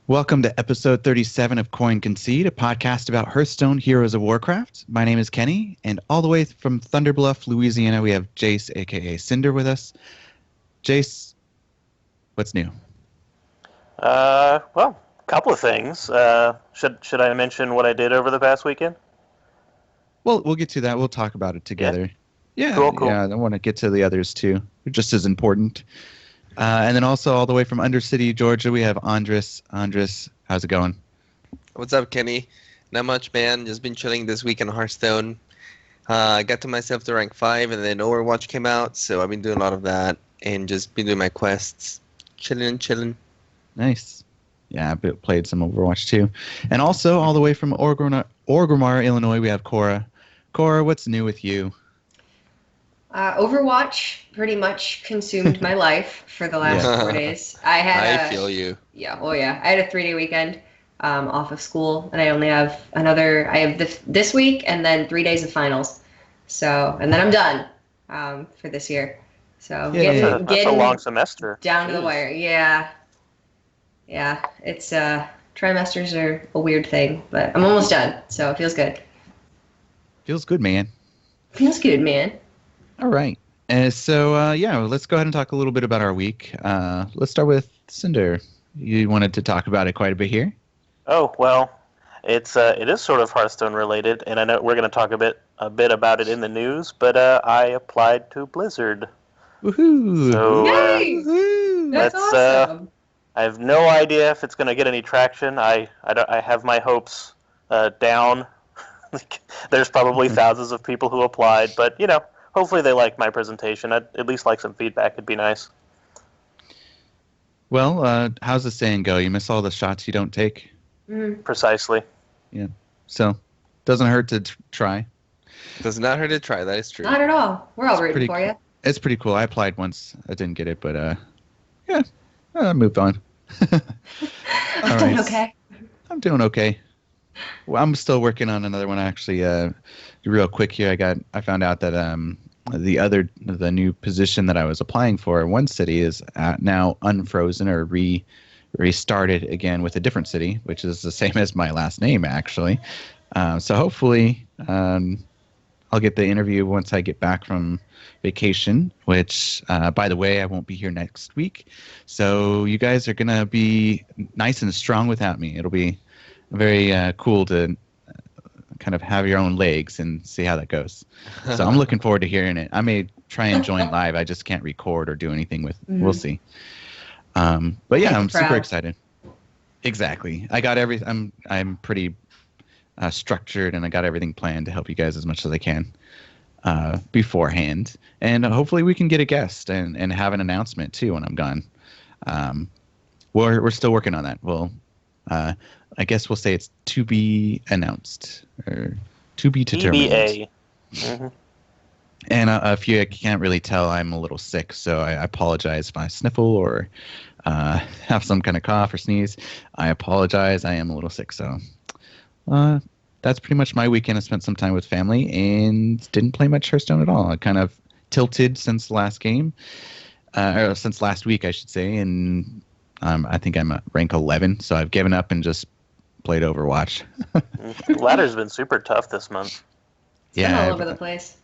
Welcome to episode 37 of Concede, a podcast about Hearthstone Heroes of Warcraft. My name is Kenny, and all the way from Thunder Bluff, Louisiana, we have Jace, a.k.a. Cinder, with us. Jace, what's new? Well, a couple of things. Should I mention what I did over the past weekend? Well, we'll get to that. We'll talk about it together. Yeah, Cool. Yeah, I want to get to the others, too. They're just as important. And then also all the way from Undercity, Georgia, we have Andres. Andres, how's it going? What's up, Kenny? Not much, man. Just been chilling this week in Hearthstone. I got to myself to rank 5, and then Overwatch came out, so I've been doing a lot of that and just been doing my quests. Chilling. Nice. Yeah, I played some Overwatch, too. And also all the way from Orgrimmar, Illinois, we have Cora. Cora, what's new with you? Overwatch pretty much consumed my life for the last 4 days. I feel you. Yeah, I had a 3-day weekend off of school, and I only have this week and then 3 days of finals. So, and then I'm done for this year. So that's a long semester. Down to the wire. Yeah, it's trimesters are a weird thing, but I'm almost done, so it feels good. Feels good, man. Feels good, man. All right. So let's go ahead and talk a little bit about our week. Let's start with Cinder. You wanted to talk about it quite a bit here. Oh, well, it is sort of Hearthstone related, and I know we're going to talk a bit about it in the news, but I applied to Blizzard. Woohoo! So, Yay! That's awesome. I have no idea if it's going to get any traction. I have my hopes down. There's probably thousands of people who applied, but, hopefully they like my presentation. I'd at least like some feedback. It'd be nice. Well, how's the saying go? You miss all the shots you don't take? Precisely. Yeah. So, doesn't hurt to try. Does not hurt to try. That is true. Not at all. We're all rooting for you. It's pretty cool. I applied once. I didn't get it, but I moved on. I'm doing okay. I'm doing okay. Well, I'm still working on another one. Actually, real quick here, I found out that the new position that I was applying for in one city is now unfrozen or restarted again with a different city, which is the same as my last name, actually. So hopefully, I'll get the interview once I get back from vacation, which, by the way, I won't be here next week. So you guys are going to be nice and strong without me. It'll be very cool to kind of have your own legs and see how that goes. So I'm looking forward to hearing it. I may try and join live. I just can't record or do anything with. We'll see. But yeah, I'm super excited. Exactly. I got everything. I'm pretty structured, and I got everything planned to help you guys as much as I can beforehand. And hopefully we can get a guest and have an announcement too when I'm gone. We're still working on that. Well, I guess we'll say it's to be announced or to be determined. TBA. Mm-hmm. And if you can't really tell, I'm a little sick, so I apologize if I sniffle or have some kind of cough or sneeze. I apologize. I am a little sick, so that's pretty much my weekend. I spent some time with family and didn't play much Hearthstone at all. I kind of tilted since the last game, or since last week, I should say, and I think I'm at rank 11, so I've given up and just played Overwatch. Ladder's been super tough this month. It's been all over the place.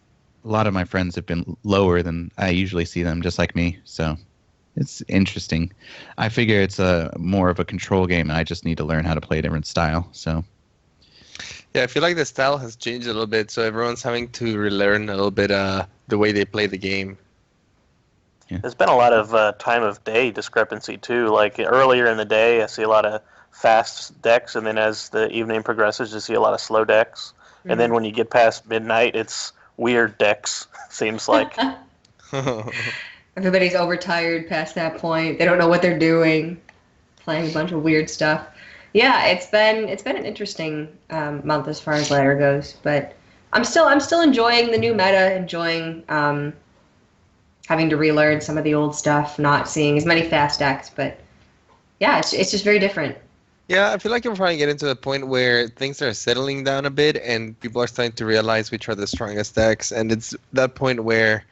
A lot of my friends have been lower than I usually see them, just like me, so it's interesting. I figure it's more of a control game, and I just need to learn how to play a different style, so... Yeah, I feel like the style has changed a little bit, so everyone's having to relearn a little bit the way they play the game. Yeah. There's been a lot of time of day discrepancy too. Like earlier in the day, I see a lot of fast decks, and then as the evening progresses, you see a lot of slow decks. Mm-hmm. And then when you get past midnight, it's weird decks. Seems like everybody's overtired past that point. They don't know what they're doing, playing a bunch of weird stuff. Yeah, it's been an interesting month as far as ladder goes, but I'm still enjoying the new meta, enjoying having to relearn some of the old stuff, not seeing as many fast decks, but yeah, it's just very different. Yeah, I feel like you're probably getting to the point where things are settling down a bit and people are starting to realize which are the strongest decks, and it's that point where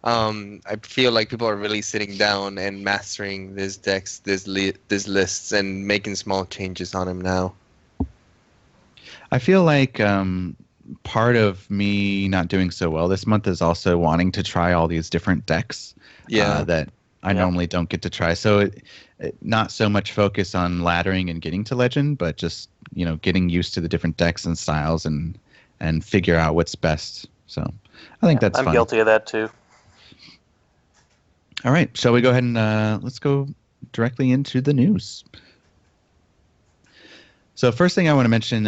I feel like people are really sitting down and mastering these decks, these lists, and making small changes on them now. I feel like part of me not doing so well this month is also wanting to try all these different decks that I normally don't get to try. So it not so much focus on laddering and getting to Legend, but just getting used to the different decks and styles and figure out what's best. So I think that's I'm fun. guilty of that too. All right, shall we go ahead and let's go directly into the news. So first thing I want to mention,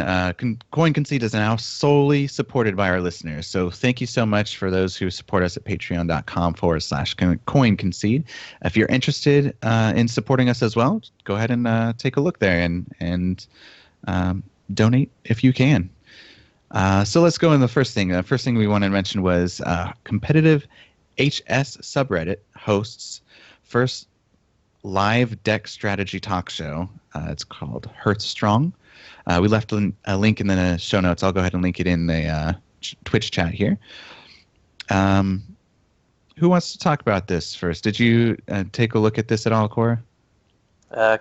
Coin Concede is now solely supported by our listeners. So thank you so much for those who support us at patreon.com/Coin Concede. If you're interested in supporting us as well, go ahead and take a look there and donate if you can. So let's go in the first thing. The first thing we wanted to mention was competitive HS subreddit hosts first live deck strategy talk show. It's called Hearthstrong. We left a link in the show notes. I'll go ahead and link it in the Twitch chat here. Who wants to talk about this first? Did you take a look at this at all, Cora?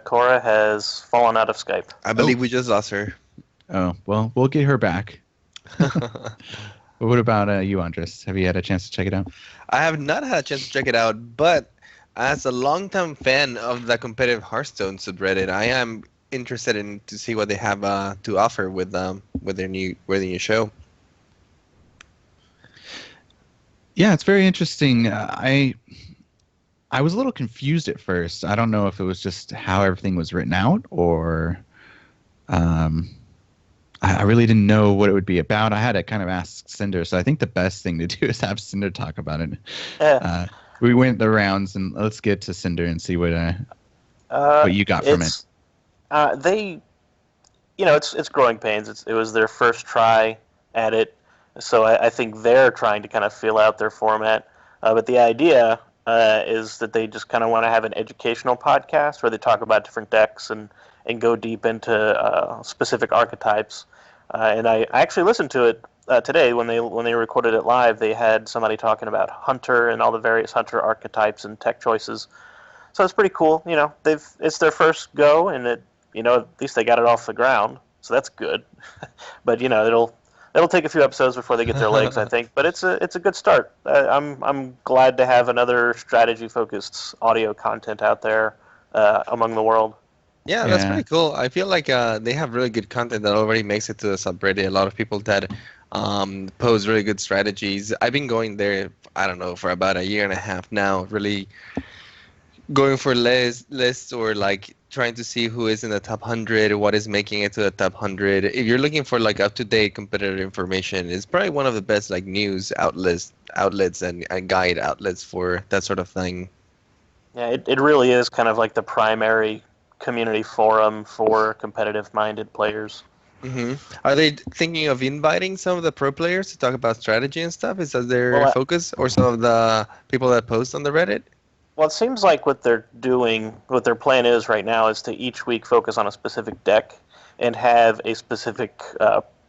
Cora has fallen out of Skype. I believe we just lost her. Oh, well, we'll get her back. What about you, Andres? Have you had a chance to check it out? I have not had a chance to check it out, but as a longtime fan of the competitive Hearthstone subreddit, I am interested in to see what they have to offer with their new show. Yeah, it's very interesting. I was a little confused at first. I don't know if it was just how everything was written out, or I really didn't know what it would be about. I had to kind of ask Cinder, so I think the best thing to do is have Cinder talk about it. Yeah. We went the rounds, and let's get to Cinder and see what you got from it. It's growing pains. It was their first try at it, so I think they're trying to kind of feel out their format. But the idea is that they just kind of want to have an educational podcast where they talk about different decks and go deep into specific archetypes. And I actually listened to it today when they recorded it live. They had somebody talking about Hunter and all the various Hunter archetypes and tech choices. So it's pretty cool. It's their first go, and at least they got it off the ground. So that's good. But it'll take a few episodes before they get their legs, I think. But it's a good start. I'm glad to have another strategy focused audio content out there among the world. Yeah, that's pretty cool. I feel like they have really good content that already makes it to the subreddit. A lot of people that pose really good strategies. I've been going there, I don't know, for about a year and a half now, really going for lists or like trying to see who is in the top 100, what is making it to the top 100. If you're looking for like up-to-date competitive information, it's probably one of the best like news outlets and guide outlets for that sort of thing. Yeah, it really is kind of like the primary community forum for competitive-minded players. Mm-hmm. Are they thinking of inviting some of the pro players to talk about strategy and stuff? Is that their focus, or some of the people that post on the Reddit? Well, it seems like what their plan is right now is to each week focus on a specific deck and have a specific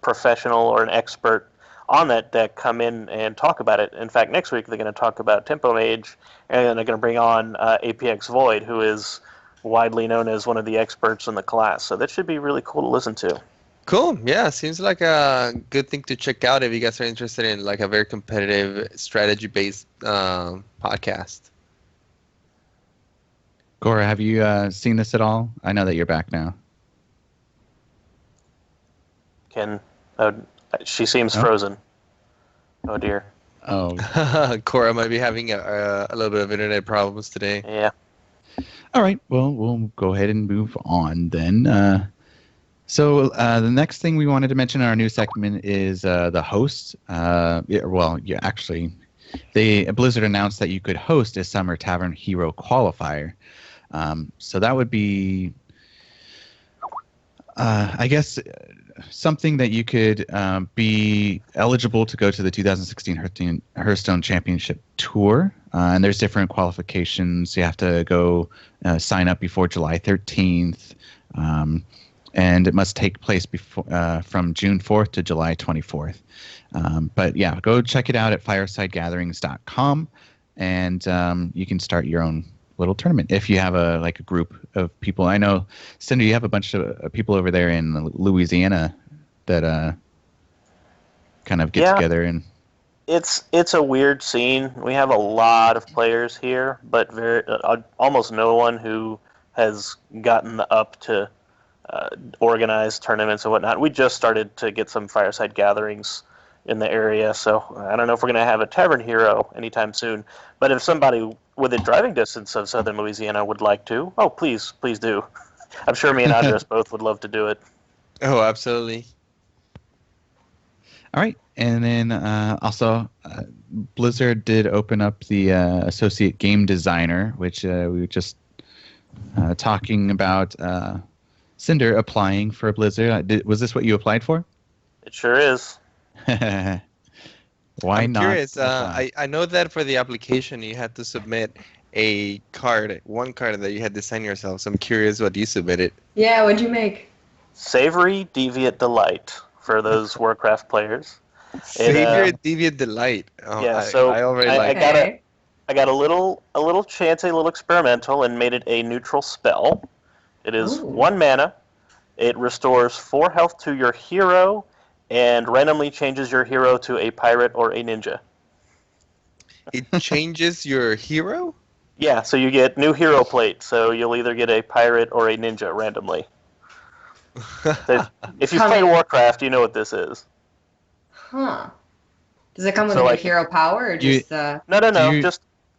professional or an expert on that deck come in and talk about it. In fact, next week they're going to talk about Tempo Mage, and then they're going to bring on APX Void, who is widely known as one of the experts in the class. So that should be really cool to listen to. Cool. Yeah, seems like a good thing to check out if you guys are interested in like a very competitive strategy-based podcast. Cora, have you seen this at all? I know that you're back now. She seems frozen. Oh dear. Oh. Cora might be having a little bit of internet problems today. Yeah. All right. Well, we'll go ahead and move on then. So the next thing we wanted to mention in our new segment is the host. Actually, Blizzard announced that you could host a Summer Tavern Hero qualifier. So that would be, I guess, something that you could be eligible to go to the 2016 Hearthstone Championship Tour. And there's different qualifications. You have to go sign up before July 13th. And it must take place from June 4th to July 24th. But yeah, go check it out at firesidegatherings.com. and you can start your own little tournament if you have a group of people. I know, Cinder, you have a bunch of people over there in Louisiana that kind of get together and. It's a weird scene. We have a lot of players here, but almost no one who has gotten up to organize tournaments and whatnot. We just started to get some fireside gatherings in the area, so I don't know if we're going to have a tavern hero anytime soon. But if somebody within driving distance of southern Louisiana would like to, please do. I'm sure me and Andres both would love to do it. Oh, absolutely. All right, and then also Blizzard did open up the associate game designer, which we were just talking about. Cinder applying for Blizzard. Was this what you applied for? It sure is. Why I'm not? Curious. I know that for the application you had to submit one card that you had to sign yourself. So I'm curious what you submitted. Yeah, what'd you make? Savory Deviant Delight for those Warcraft players. Savior Deviant Delight. Oh, yeah, so I already like it. I got a little chancy, a little experimental, and made it a neutral spell. It is 1 mana. It restores 4 health to your hero, and randomly changes your hero to a pirate or a ninja. It changes your hero? Yeah, so you get new hero plate. So you'll either get a pirate or a ninja randomly. If you've played Warcraft, you know what this is. Huh. Does it come with a hero power or just No.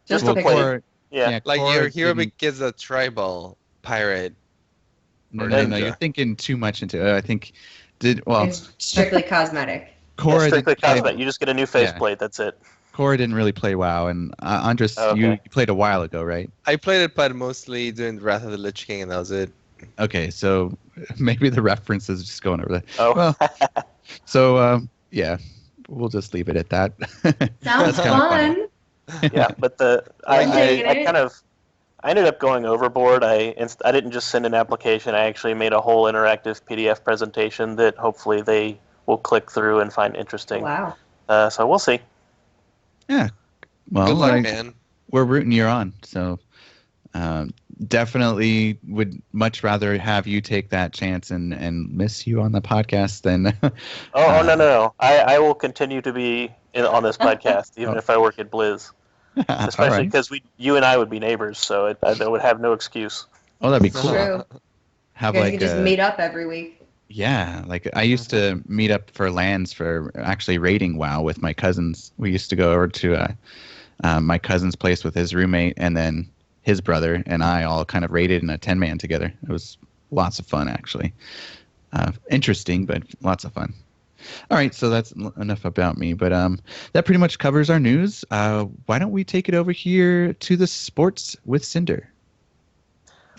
Just a plate. Yeah, like your hero gets a tribal pirate. No, you're thinking too much into it. I think it's strictly cosmetic. Cora strictly cosmetic. You just get a new faceplate. That's it. Cora didn't really play WoW, and Andres, you played a while ago, right? I played it, but mostly doing Wrath of the Lich King, and that was it. Okay, so maybe the reference is just going over there. Oh. Well, so yeah, we'll just leave it at that. Sounds fun. Yeah, but I ended up going overboard. I didn't just send an application. I actually made a whole interactive PDF presentation that hopefully they will click through and find interesting. Wow. So we'll see. Yeah. Well, good luck, man. We're rooting you on. So definitely would much rather have you take that chance and miss you on the podcast than. No. I will continue to be on this podcast even if I work at Blizz. Especially because you and I would be neighbors, so I would have no excuse. Oh, that'd be cool. True. You guys could just meet up every week. Yeah, like I used to meet up for LANs for actually raiding WoW with my cousins. We used to go over to my cousin's place with his roommate, and then his brother and I all kind of raided in a 10-man together. It was lots of fun, actually. Interesting, but lots of fun. All right, so that's enough about me, but that pretty much covers our news. Why don't we take it over here to the sports with Cinder?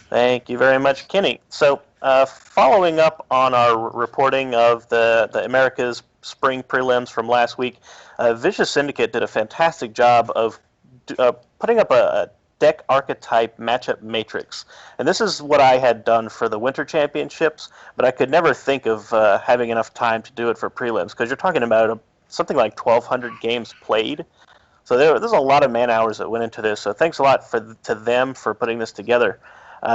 Thank you very much, Kenny. So, following up on our reporting of the America's spring prelims from last week, Vicious Syndicate did a fantastic job of putting up a deck archetype matchup matrix. And this is what I had done for the Winter Championships, but I could never think of having enough time to do it for prelims, because you're talking about something like 1,200 games played. So there's a lot of man hours that went into this. So thanks a lot to them for putting this together.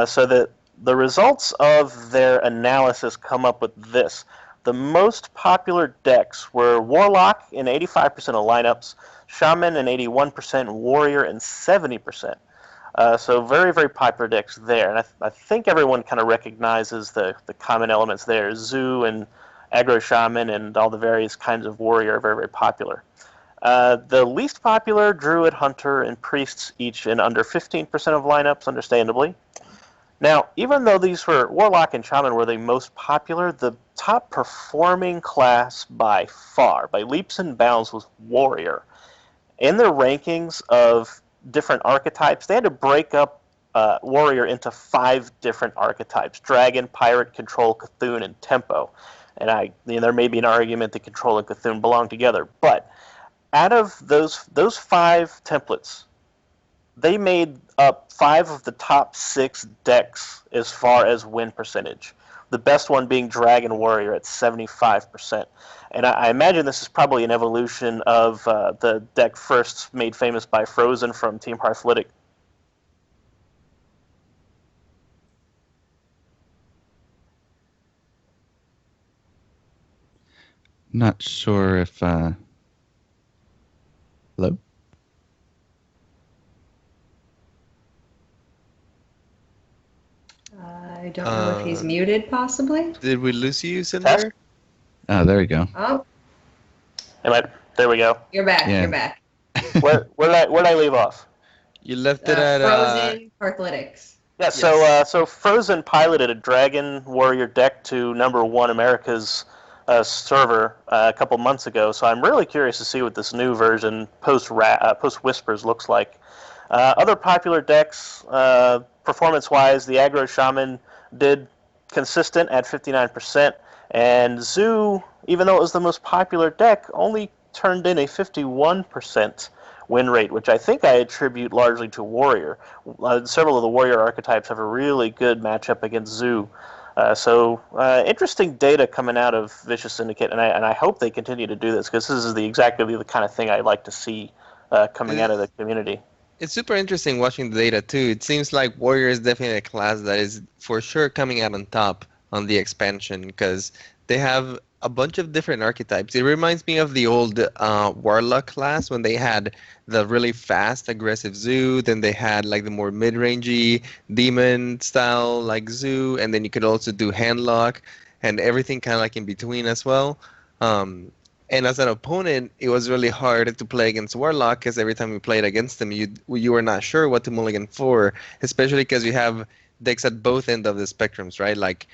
So the results of their analysis come up with this. The most popular decks were Warlock in 85% of lineups, Shaman in 81%, Warrior in 70%. So very, very popular decks there. And I think everyone kind of recognizes the common elements there. Zoo and Aggro Shaman and all the various kinds of Warrior are very, very popular. The least popular, Druid, Hunter, and Priests, each in under 15% of lineups, understandably. Now, even though these were Warlock and Shaman were the most popular, the top performing class by far, by leaps and bounds, was Warrior. In their rankings of different archetypes, they had to break up Warrior into 5 different archetypes: Dragon, Pirate, Control, Cthulhu, and Tempo. And there may be an argument that Control and Cthulhu belong together, but out of those 5 templates, they made up 5 of the top 6 decks as far as win percentage. the best one being Dragon Warrior at 75%. And I imagine this is probably an evolution of the deck first made famous by Frozen from Team Hearthlytic. Not sure if. Hello? I don't know if he's muted, possibly. Did we lose you, Cinder? Oh, there we go. Oh, There we go. you're back. Yeah. You're back. Where did I leave off? You left it at Frozen Hearthlytics. Yeah, so Frozen piloted a Dragon Warrior deck to #1 America's server a couple months ago. So I'm really curious to see what this new version post Whispers looks like. Other popular decks, performance-wise, the Aggro Shaman did consistent at 59%, and Zoo, even though it was the most popular deck, only turned in a 51% win rate, which I think I attribute largely to Warrior. Several of the Warrior archetypes have a really good matchup against Zoo. So interesting data coming out of Vicious Syndicate, and I hope they continue to do this, because this is exactly the kind of thing I like to see coming out of the community. It's super interesting watching the data too. It seems like Warrior is definitely a class that is for sure coming out on top on the expansion, because they have a bunch of different archetypes. It reminds me of the old Warlock class when they had the really fast, aggressive Zoo. Then they had like the more mid-rangey demon style like Zoo, and then you could also do Handlock and everything kind of like in between as well. And as an opponent, it was really hard to play against Warlock, because every time you played against them, you were not sure what to mulligan for, especially because you have decks at both ends of the spectrums, right? Like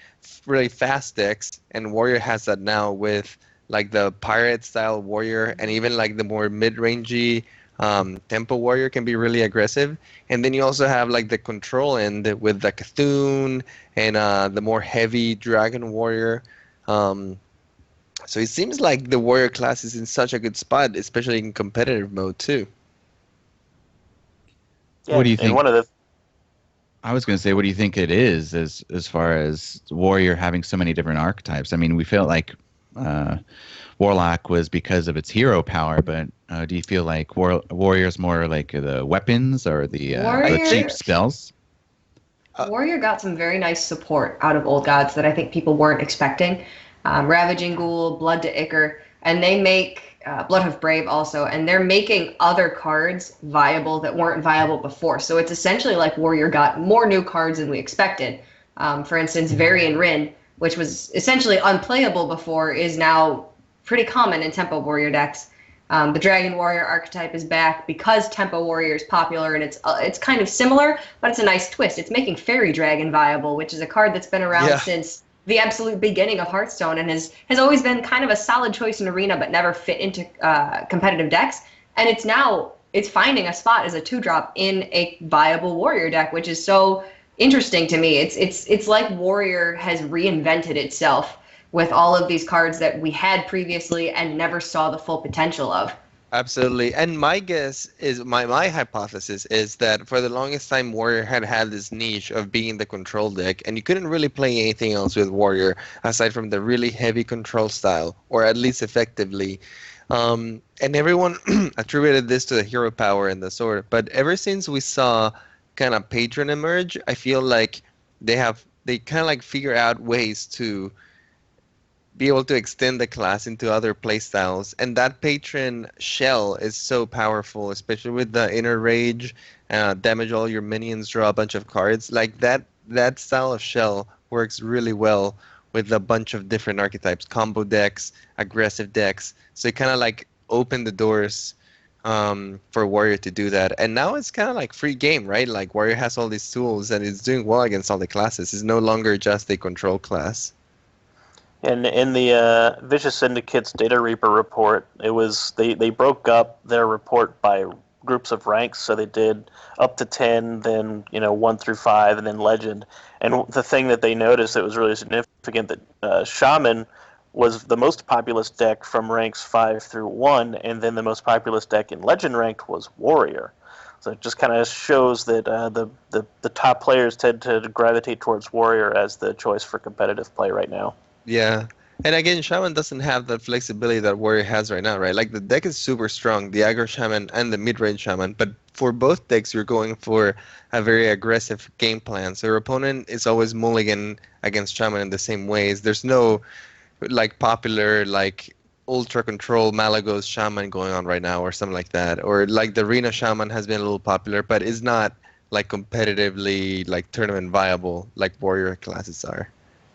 really fast decks, and Warrior has that now with like the pirate style Warrior, and even like the more mid-rangey tempo Warrior can be really aggressive. And then you also have like the control end with the Cthulhu and the more heavy Dragon Warrior. So it seems like the Warrior class is in such a good spot, especially in competitive mode too. Yeah, What do you think? One of the I was going to say, what do you think it is as far as Warrior having so many different archetypes? I mean, we felt like Warlock was because of its hero power, but do you feel like Warrior's more like the weapons or the cheap spells? Warrior got some very nice support out of Old Gods that I think people weren't expecting. Ravaging Ghoul, Blood to Ichor, and they make Bloodhoof Brave also, and they're making other cards viable that weren't viable before. So it's essentially like Warrior got more new cards than we expected. For instance, Varian Rin, which was essentially unplayable before, is now pretty common in Tempo Warrior decks. The Dragon Warrior archetype is back because Tempo Warrior is popular, and it's kind of similar, but it's a nice twist. It's making Fairy Dragon viable, which is a card that's been around since the absolute beginning of Hearthstone, and has always been kind of a solid choice in Arena, but never fit into competitive decks. And it's finding a spot as a 2-drop in a viable Warrior deck, which is so interesting to me. It's like Warrior has reinvented itself with all of these cards that we had previously and never saw the full potential of. Absolutely. And my guess is, my hypothesis is that for the longest time, Warrior had this niche of being the control deck, and you couldn't really play anything else with Warrior aside from the really heavy control style, or at least effectively. And everyone attributed this to the hero power and the sword. But ever since we saw kind of Patron emerge, I feel like they kind of like figure out ways to be able to extend the class into other playstyles, and that Patron shell is so powerful, especially with the Inner Rage, damage all your minions, draw a bunch of cards. Like that style of shell works really well with a bunch of different archetypes, combo decks, aggressive decks. So it kind of like opened the doors for Warrior to do that, and now it's kind of like free game, right? Like Warrior has all these tools, and it's doing well against all the classes. It's no longer just a control class. And in the Vicious Syndicate's Data Reaper report, it was they broke up their report by groups of ranks. So they did up to 10, then 1 through 5, and then Legend. And the thing that they noticed that was really significant, that Shaman was the most populous deck from ranks 5 through 1, and then the most populous deck in Legend ranked was Warrior. So it just kind of shows that the top players tend to gravitate towards Warrior as the choice for competitive play right now. Yeah. And again, Shaman doesn't have the flexibility that Warrior has right now, right? Like the deck is super strong, the aggro Shaman and the mid-range Shaman, but for both decks, you're going for a very aggressive game plan. So your opponent is always mulligan against Shaman in the same ways. There's no like popular like ultra control Malagos Shaman going on right now or something like that. Or like the Reno Shaman has been a little popular, but is not like competitively like tournament viable like Warrior classes are.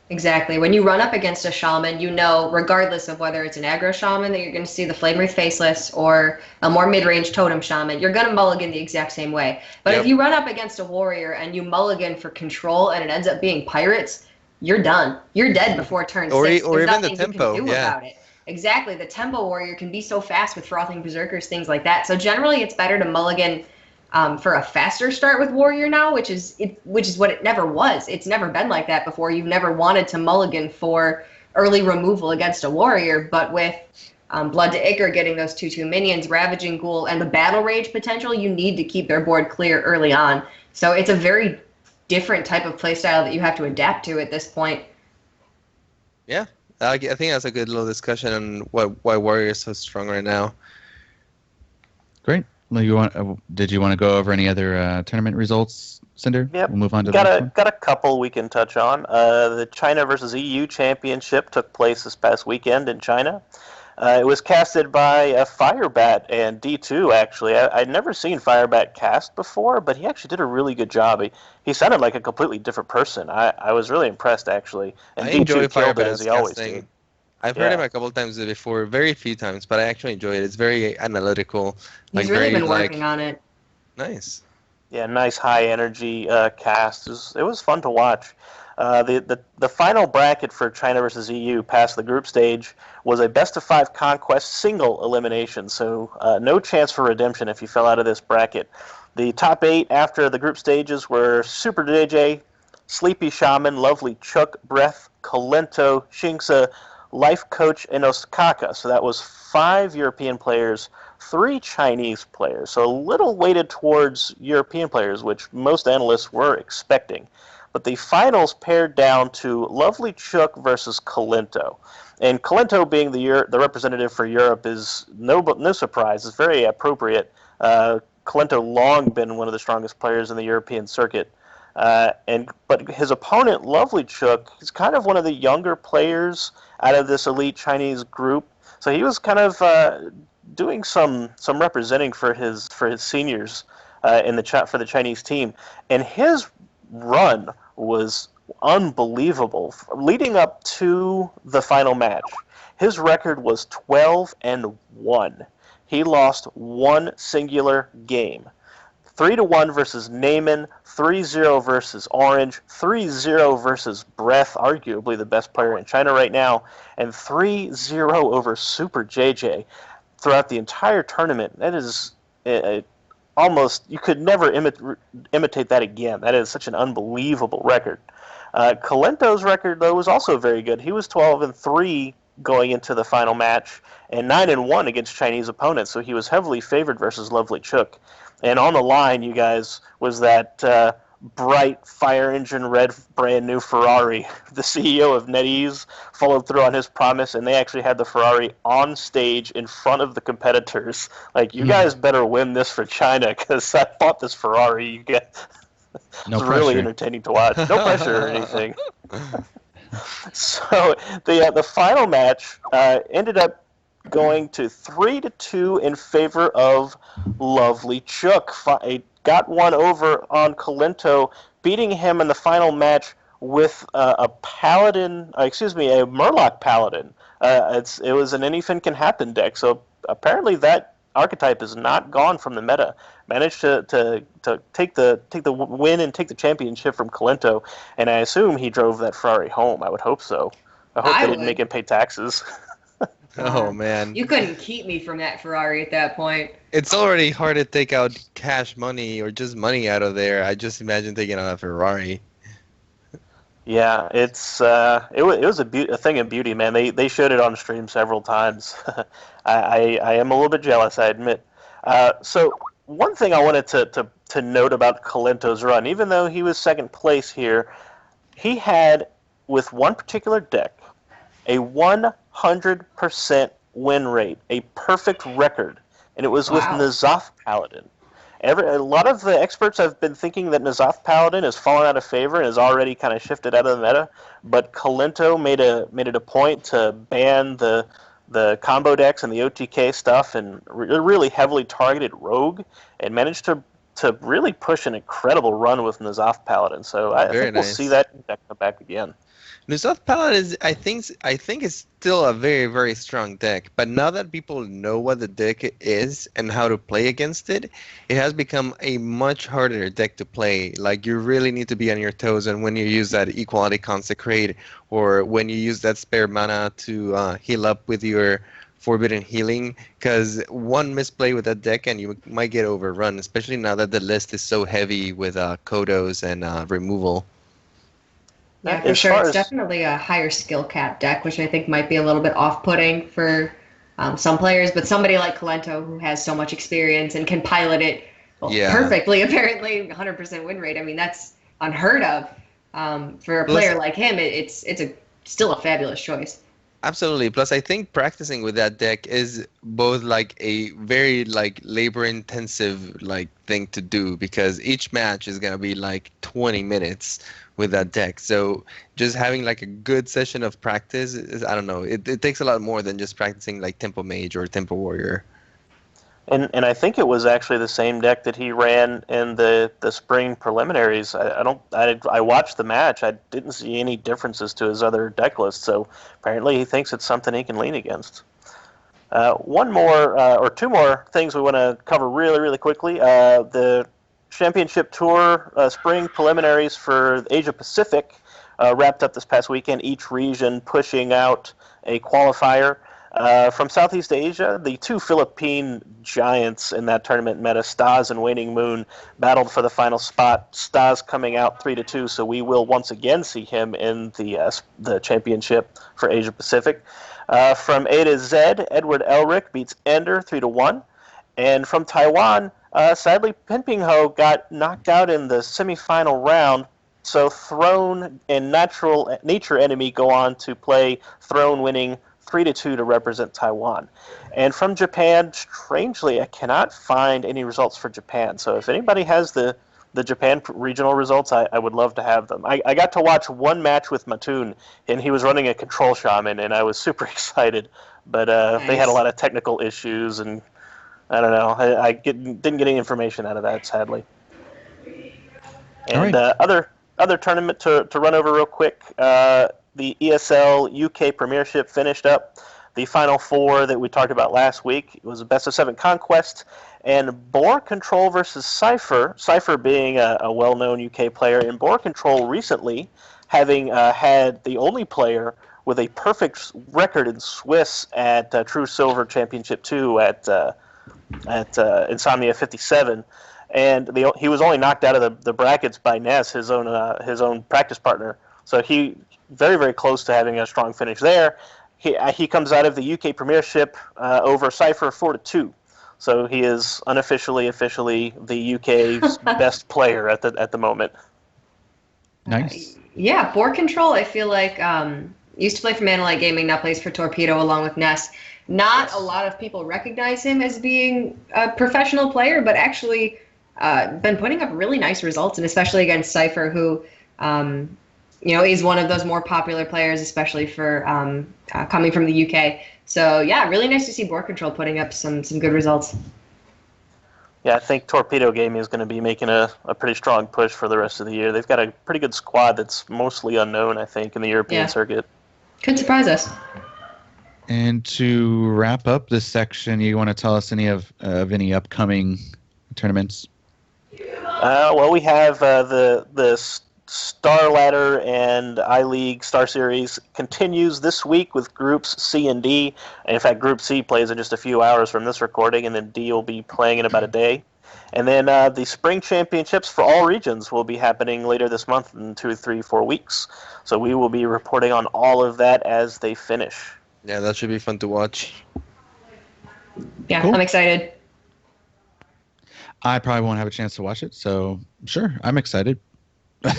Exactly. When you run up against a shaman, you know, regardless of whether it's an aggro shaman that you're going to see the Flame Wreath Faceless or a more mid-range totem shaman, you're going to mulligan the exact same way. But if you run up against a warrior and you mulligan for control and it ends up being pirates, you're done. You're dead before turn 6. Or There's even nothing the tempo, you can do about it. Exactly. The tempo warrior can be so fast with Frothing Berserkers, things like that. So generally it's better to mulligan for a faster start with Warrior now, which is what it never was. It's never been like that before. You've never wanted to mulligan for early removal against a Warrior, but with Blood to Ichor getting those 2/2 minions, Ravaging Ghoul, and the Battle Rage potential, you need to keep their board clear early on. So it's a very different type of playstyle that you have to adapt to at this point. Yeah, I think that's a good little discussion on why Warrior is so strong right now. Great. Did you want to go over any other tournament results, Cinder? Yep. We'll move on to the next one. Got a couple we can touch on. The China versus EU Championship took place this past weekend in China. It was casted by Firebat and D2, actually. I'd never seen Firebat cast before, but he actually did a really good job. He sounded like a completely different person. I was really impressed, actually. And I D2 enjoy killed it as Firebat's he always casting. did. I've heard him a couple of times before, very few times, but I actually enjoy it. It's very analytical. He's really been working on it. Nice. Yeah, nice high energy cast. It was fun to watch. The final bracket for China versus EU past the group stage was a best of 5 conquest single elimination, so no chance for redemption if you fell out of this bracket. The top 8 after the group stages were Super JJ, Sleepy Shaman, Lovely Chook, Breath, Kolento, Shingsa, Life Coach, and Osaka. So that was 5 European players, 3 Chinese players. So a little weighted towards European players, which most analysts were expecting. But the finals paired down to Lovely Chook versus Kolento. And Kolento being the representative for Europe is no surprise. It's very appropriate. Kolento long been one of the strongest players in the European circuit. But his opponent, Lovely Chook, is kind of one of the younger players out of this elite Chinese group. So he was kind of doing some representing for his seniors for the Chinese team, and his run was unbelievable. Leading up to the final match, his record was 12-1. He lost one singular game. 3-1 versus Naaman, 3-0 versus Orange, 3-0 versus Breath, arguably the best player in China right now, and 3-0 over Super JJ throughout the entire tournament. That is almost, you could never imitate that again. That is such an unbelievable record. Kolento's record, though, was also very good. He was 12-3 going into the final match and 9-1 against Chinese opponents, so he was heavily favored versus Lovely Chook. And on the line, you guys, was that bright fire engine red brand new Ferrari. The CEO of NetEase followed through on his promise, and they actually had the Ferrari on stage in front of the competitors. Like, you guys better win this for China, because I bought this Ferrari. You get No it's really pressure. entertaining to watch. No pressure or anything. So the final match ended up going to 3-2 in favor of Lovely Chook. Got one over on Kolento, beating him in the final match with a Murloc Paladin. It was an anything can happen deck, so apparently that archetype is not gone from the meta. Managed to take the win and take the championship from Kolento, and I assume he drove that Ferrari home. I would hope so. I hope they didn't make him pay taxes. Oh, man. You couldn't keep me from that Ferrari at that point. It's already hard to take out cash money or just money out of there. I just imagine taking out a Ferrari. Yeah, it was a thing of beauty, man. They showed it on stream several times. I am a little bit jealous, I admit. So one thing I wanted to note about Colento's run, even though he was second place here, he had, with one particular deck, a 100% win rate, a perfect record, and it was with Wow. N'Zoth Paladin. A lot of the experts have been thinking that N'Zoth Paladin has fallen out of favor and has already kind of shifted out of the meta, but Colento made it a point to ban the combo decks and the OTK stuff and really heavily targeted Rogue and managed to really push an incredible run with N'Zoth Paladin. So I Very think we'll nice. see that deck come back again. New South Palette is, I think, is still a very, very strong deck. But now that people know what the deck is and how to play against it, it has become a much harder deck to play. Like, you really need to be on your toes, and when you use that Equality Consecrate, or when you use that spare mana to heal up with your Forbidden Healing, because one misplay with that deck and you might get overrun, especially now that the list is so heavy with Kodos and removal. Yeah, for As sure. far It's as- definitely a higher skill cap deck, which I think might be a little bit off-putting for some players. But somebody like Colento, who has so much experience and can pilot it perfectly, apparently 100% win rate. I mean, that's unheard of for a player like him. It's still a fabulous choice. Absolutely. Plus, I think practicing with that deck is both like a very like labor-intensive like thing to do, because each match is gonna be like 20 minutes with that deck. So just having like a good session of practice is, I don't know, it takes a lot more than just practicing like Tempo Mage or Tempo Warrior. And I think it was actually the same deck that he ran in the spring preliminaries. I watched the match. I didn't see any differences to his other deck list. So apparently he thinks it's something he can lean against. One more or two more things we want to cover really, really quickly. The Championship Tour spring preliminaries for Asia Pacific wrapped up this past weekend, each region pushing out a qualifier. From Southeast Asia, the two Philippine giants in that tournament, meta Staz and Waning Moon, battled for the final spot. Staz coming out 3-2, so we will once again see him in the championship for Asia Pacific. From A to Z, Edward Elric beats Ender 3-1, and from Taiwan, sadly, Pinping Ho got knocked out in the semifinal round. So Throne and Nature Enemy go on to play Throne, winning 3-2 to represent Taiwan. And from Japan, strangely, I cannot find any results for Japan. So if anybody has the Japan regional results, I would love to have them. I got to watch one match with Matun, and he was running a control shaman, and I was super excited. But they had a lot of technical issues, and I don't know. I didn't get any information out of that, sadly. And other tournament to run over real quick. The ESL UK Premiership finished up. The Final Four that we talked about last week, it was a best-of-7 conquest, and Boar Control versus Cypher. Cypher being a well-known UK player, and Boar Control recently having had the only player with a perfect record in Swiss at True Silver Championship 2 at Insomnia 57. And he was only knocked out of the brackets by Ness, his own practice partner. So he very, very close to having a strong finish there. He comes out of the UK Premiership over Cypher 4-2. So he is officially the UK's best player at the moment. Nice. Yeah, Board Control, I feel like, used to play for Manolite Gaming, now plays for Torpedo along with Ness. Not a lot of people recognize him as being a professional player, but actually been putting up really nice results, and especially against Cypher, who, is one of those more popular players, especially for coming from the UK. So, yeah, really nice to see Board Control putting up some good results. Yeah, I think Torpedo Gaming is going to be making a pretty strong push for the rest of the year. They've got a pretty good squad that's mostly unknown, I think, in the European circuit. Could surprise us. And to wrap up this section, you want to tell us any of any upcoming tournaments? Well, we have the Star Ladder and I-League Star Series continues this week with Groups C and D. In fact, Group C plays in just a few hours from this recording, and then D will be playing in about a day. And then the Spring Championships for all regions will be happening later this month in 2, 3, 4 weeks. So we will be reporting on all of that as they finish. Yeah, that should be fun to watch. Yeah, Cool. I'm excited. I probably won't have a chance to watch it, so sure, I'm excited. All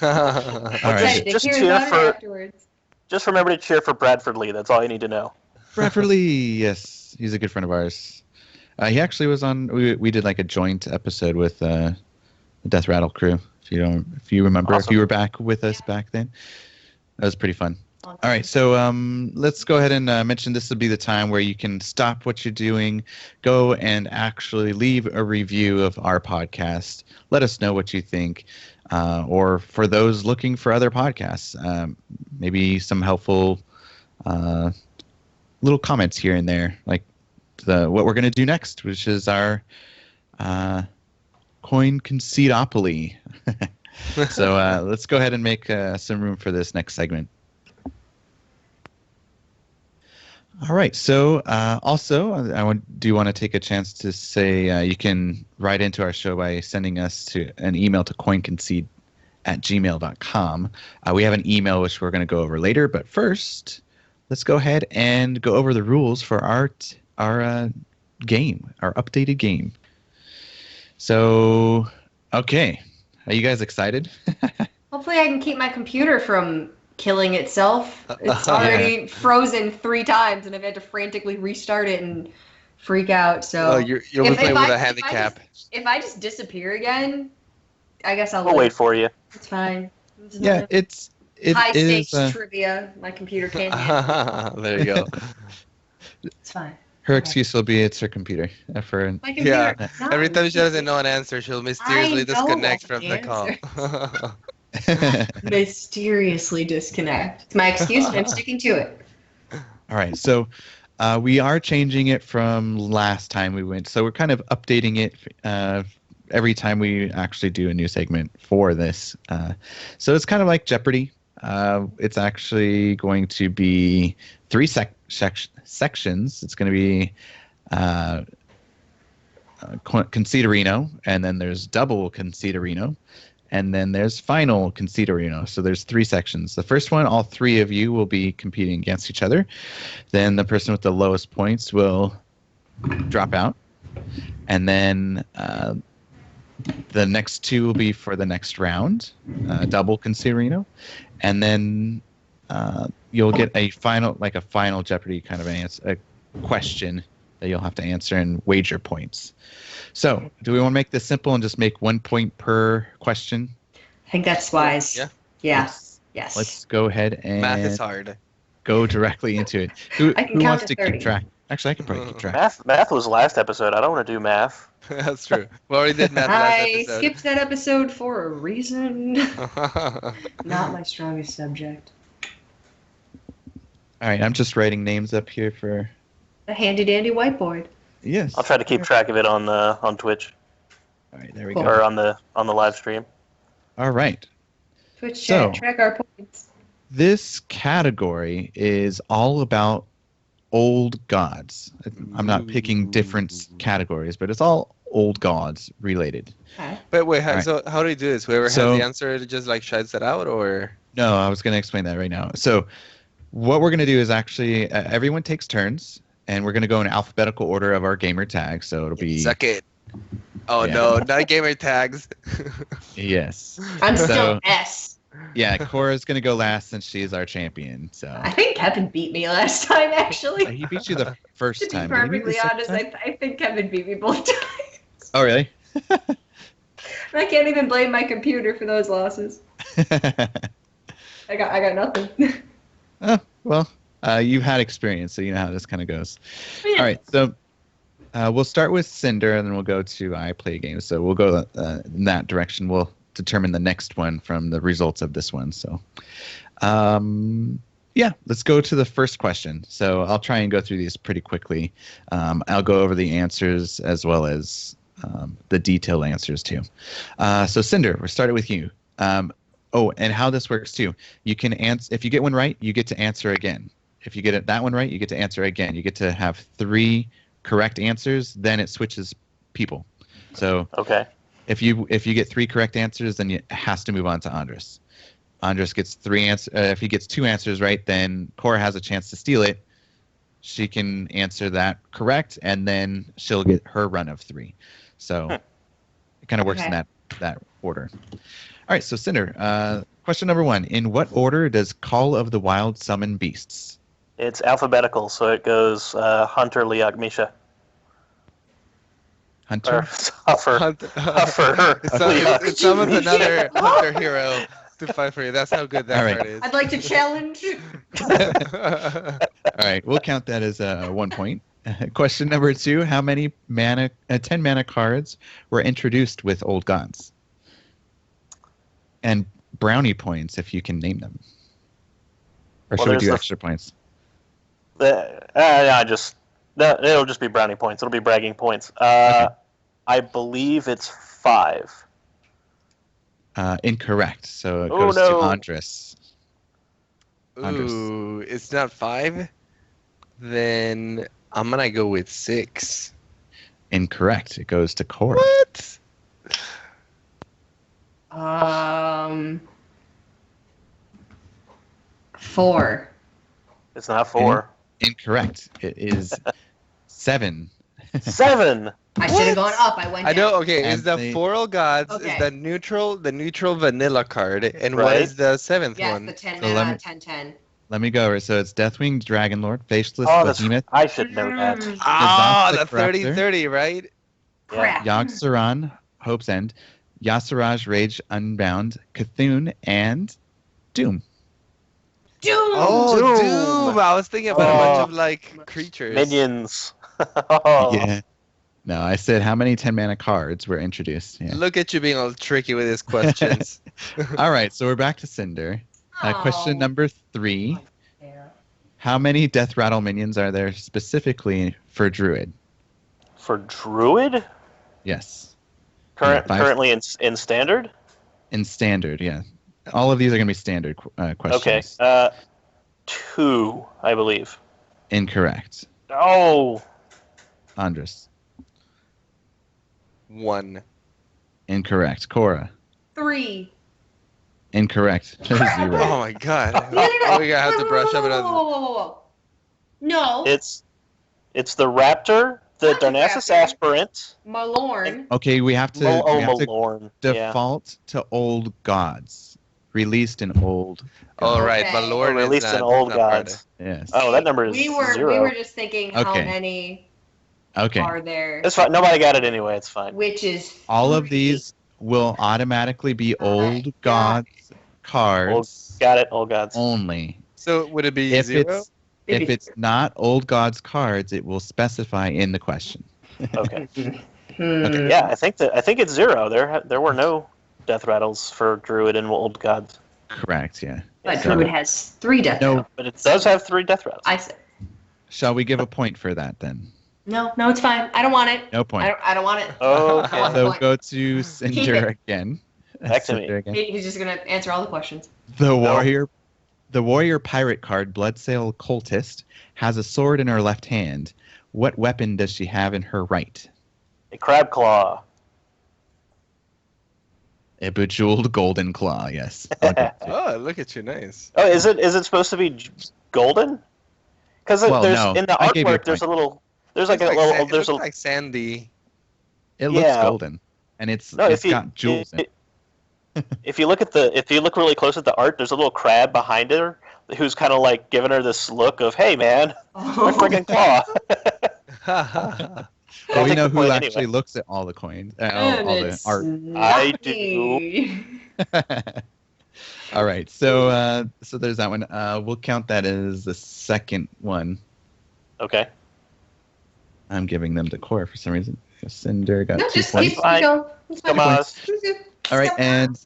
right. Just hear cheer about it for- afterwards. Just remember to cheer for Bradford Lee. That's all you need to know. Bradford Lee, yes, he's a good friend of ours. He actually was on. We did like a joint episode with the Death Rattle crew. If you remember, Awesome. if you were back with us back then, that was pretty fun. All right, so let's go ahead and mention this will be the time where you can stop what you're doing, go and actually leave a review of our podcast. Let us know what you think, or for those looking for other podcasts, maybe some helpful little comments here and there, like what we're going to do next, which is our coin Concedopoly. So let's go ahead and make some room for this next segment. All right. So also, do want to take a chance to say you can write into our show by sending us to an email to coinconcede@gmail.com. We have an email which we're going to go over later, but first, let's go ahead and go over the rules for our game, our updated game. So, okay, are you guys excited? Hopefully, I can keep my computer from killing itself. It's already frozen 3 times, and I've had to frantically restart it and freak out. So you'll be playing with a handicap. If I just disappear again, I guess I'll We'll wait for you. It's fine. It's Yeah, not it high is. stakes trivia. My computer can't handle. There you go. It's fine. Her excuse will be it's her computer. For My computer. Yeah. not Every time she me. doesn't know an answer, she'll mysteriously I know disconnect all from the the call. Mysteriously disconnect. It's my excuse, and I'm sticking to it. All right, so we are changing it from last time we went. So we're kind of updating it every time we actually do a new segment for this. So it's kind of like Jeopardy. It's actually going to be 3 sections. It's going to be Concederino, and then there's double Concederino, and then there's final Concederino. So there's 3 sections. The first one, all 3 of you will be competing against each other. Then the person with the lowest points will drop out. And then the next 2 will be for the next round, double Concederino. And then you'll get a final Jeopardy kind of a question that you'll have to answer and wager points. So, do we want to make this simple and just make 1 point per question? I think that's wise. Yeah. Yeah. Yes. Let's go ahead and Math is hard. go directly into it. Who I can count wants to to 30. keep track? Actually, I can probably keep track. Math was last episode. I don't want to do math. That's true. We already did math last I episode. skipped that episode for a reason. Not my strongest subject. All right, I'm just writing names up here for. A handy dandy whiteboard. Yes. I'll try to keep track of it on Twitch All right, there we Cool. go. or on the live stream. All right. Twitch So- chat, track our points. This category is all about old gods. I'm not picking different categories, but it's all old gods related. Okay. But wait, Alright. so how do we do this? Whoever So- has the answer just like shouts it out, or No, I was going to explain that right now. So what we're going to do is actually everyone takes turns, and we're going to go in alphabetical order of our gamer tags. So it'll be suck it? Oh Yeah. no, not gamer tags. yes. I'm So- still S. Yeah, Cora's going to go last since she's our champion. So I think Kevin beat me last time, actually. he beat you the first To be time. Did he beat you the perfectly second honest, time? I think Kevin beat me both times. Oh, really? I can't even blame my computer for those losses. I got nothing. Oh, well, you've had experience, so you know how this kind of goes. Yeah. All right, so we'll start with Cinder, and then we'll go to I Play Games. So we'll go in that direction. We'll determine the next one from the results of this one. So, yeah, let's go to the first question. So I'll try and go through these pretty quickly. I'll go over the answers as well as the detailed answers too. So Cinder, we're starting with you. Oh, and how this works too. You can answer if you get one right, you get to answer again. If you get that one right, you get to answer again. You get to have 3 correct answers, then it switches people. So Okay. if you get 3 correct answers, then it has to move on to Andres. Andres gets 3 answers. If he gets 2 answers right, then Cora has a chance to steal it. she can answer that correct, and then she'll get her run of 3. So it kind of works in that order. All right, so Cinder, question number 1. In what order does Call of the Wild summon beasts? It's alphabetical, so it goes Hunter, Leog, Misha. Hunter? Or Huffer. Huffer. It summons another hunter hero to fight for you. That's how good that All right. card is. I'd like to challenge. All right, we'll count that as 1 point. Question number 2. How many 10 mana cards were introduced with Old Gods? And brownie points if you can name them. Or should we do extra points? It'll just be brownie points. It'll be bragging points. Okay. I believe it's 5. Incorrect. So it goes to Andres. Ooh, it's not 5? Then I'm going to go with 6. Incorrect. It goes to Cora. What? 4. It's not 4. Incorrect. It is 7. 7. I should have gone up. I went I know. down. Okay, And is the the- 4 Old Gods Okay. is the neutral vanilla card, and what Right. is the 7th Yes, one? the 10 So mana, let me- 10/10. Let me go over. So it's Deathwing, Dragonlord, Faceless, Oh, that's, Behemoth, I should know that. Ah, the Exhaustic Raptor. 30-30, right? Yeah. Crap. Yogg-Saron, Hope's End, Yasiraj, Rage Unbound, Cthulhu, and Doom. Doom! Oh, Doom. Doom! I was thinking about a bunch Oh. of like creatures. Minions. Oh. Yeah. No, I said how many 10 mana cards were introduced. Yeah. Look at you being all tricky with his questions. All right, so we're back to Cinder. Question Oh. number 3. Yeah. How many Death Rattle minions are there specifically for Druid? For Druid? Yes. Yeah, 5. Currently in Standard? In Standard, yeah. All of these are going to be standard questions. Okay. 2, I believe. Incorrect. Oh. Andres. 1. Incorrect. Cora. 3. Incorrect. There's 0. Oh my god. No. We're gonna have to brush up another. Whoa. No. It's the Raptor, the Not the Darnassus Raptor. Aspirant. Malorn. Okay, we have to, Malorn. Yeah. default to Old Gods. Released in Old All Gods. right, Okay. but Lord Or released is in not, Old not part Gods. Yes. Oh, that number is We were 0. just thinking how Okay. many Okay. are there, It's fine. Nobody got it anyway. It's fine. which is All of 3. these will automatically be Old God. Gods cards Got it. Old Gods. only. So would it be If 0? it's not Old Gods cards, it will specify in the question. Okay. Hmm. Yeah, I think it's 0. There were no death rattles for Druid and Old Gods, Correct, yeah. But So- Druid has 3 death No. rattles. but it does have 3 death rattles. I said Shall we give a point for that then? no, it's fine. I don't want it. No point. I don't want it. Okay. want So point. go to Keep Cinder it. again. Back to me. Cinder again. He's just gonna answer all the questions. The warrior pirate card, Bloodsail Cultist, has a sword in her left hand. What weapon does she have in her right? A Crab Claw. A bejeweled golden claw. Yes. I'll give it to you. Oh, look at you, nice. Oh, is it supposed to be golden? Because Well, there's no, in the I gave you a artwork there's a point. little there's like a Looks little Sa- it there's looks a like Sandy. It looks Yeah. golden, and it's no it's if you got jewels in it. if you look really close at the art, there's a little crab behind her who's kind of like giving her this look of, hey man, my freaking claw. Well, we take know the who point actually anyway. looks at all the coins, And all the it's art. I not do. me. All right, so there's that one. We'll count that as the second one. Okay. I'm giving them to Cora for some reason. Cinder got No, 2 just points. keep going. It's fine. Come on. All right, and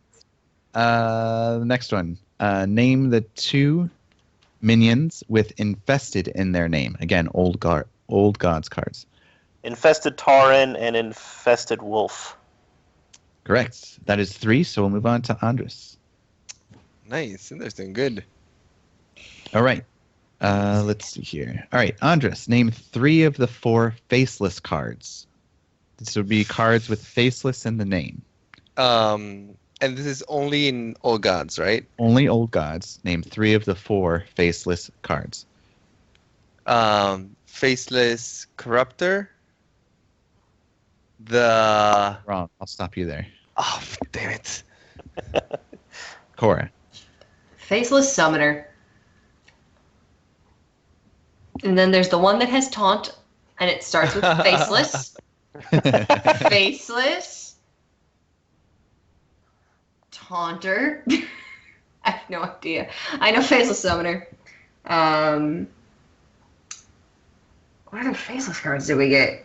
the next one. Name the 2 minions with infested in their name. Again, old gods cards. Infested Tauren and Infested Wolf. Correct. That is 3. So we'll move on to Andres. Nice. Cinder's doing good. All right. Let's see here. All right, Andres. Name 3 of the 4 faceless cards. This would be cards with faceless in the name. And this is only in Old Gods, right? Only old gods. Name 3 of the 4 faceless cards. Faceless Corruptor. The Wrong. I'll stop you there. oh damn it! Cora. Faceless Summoner. And then there's the one that has taunt, and it starts with faceless. Faceless. Taunter. I have no idea. I know Faceless Summoner. What other faceless cards did we get?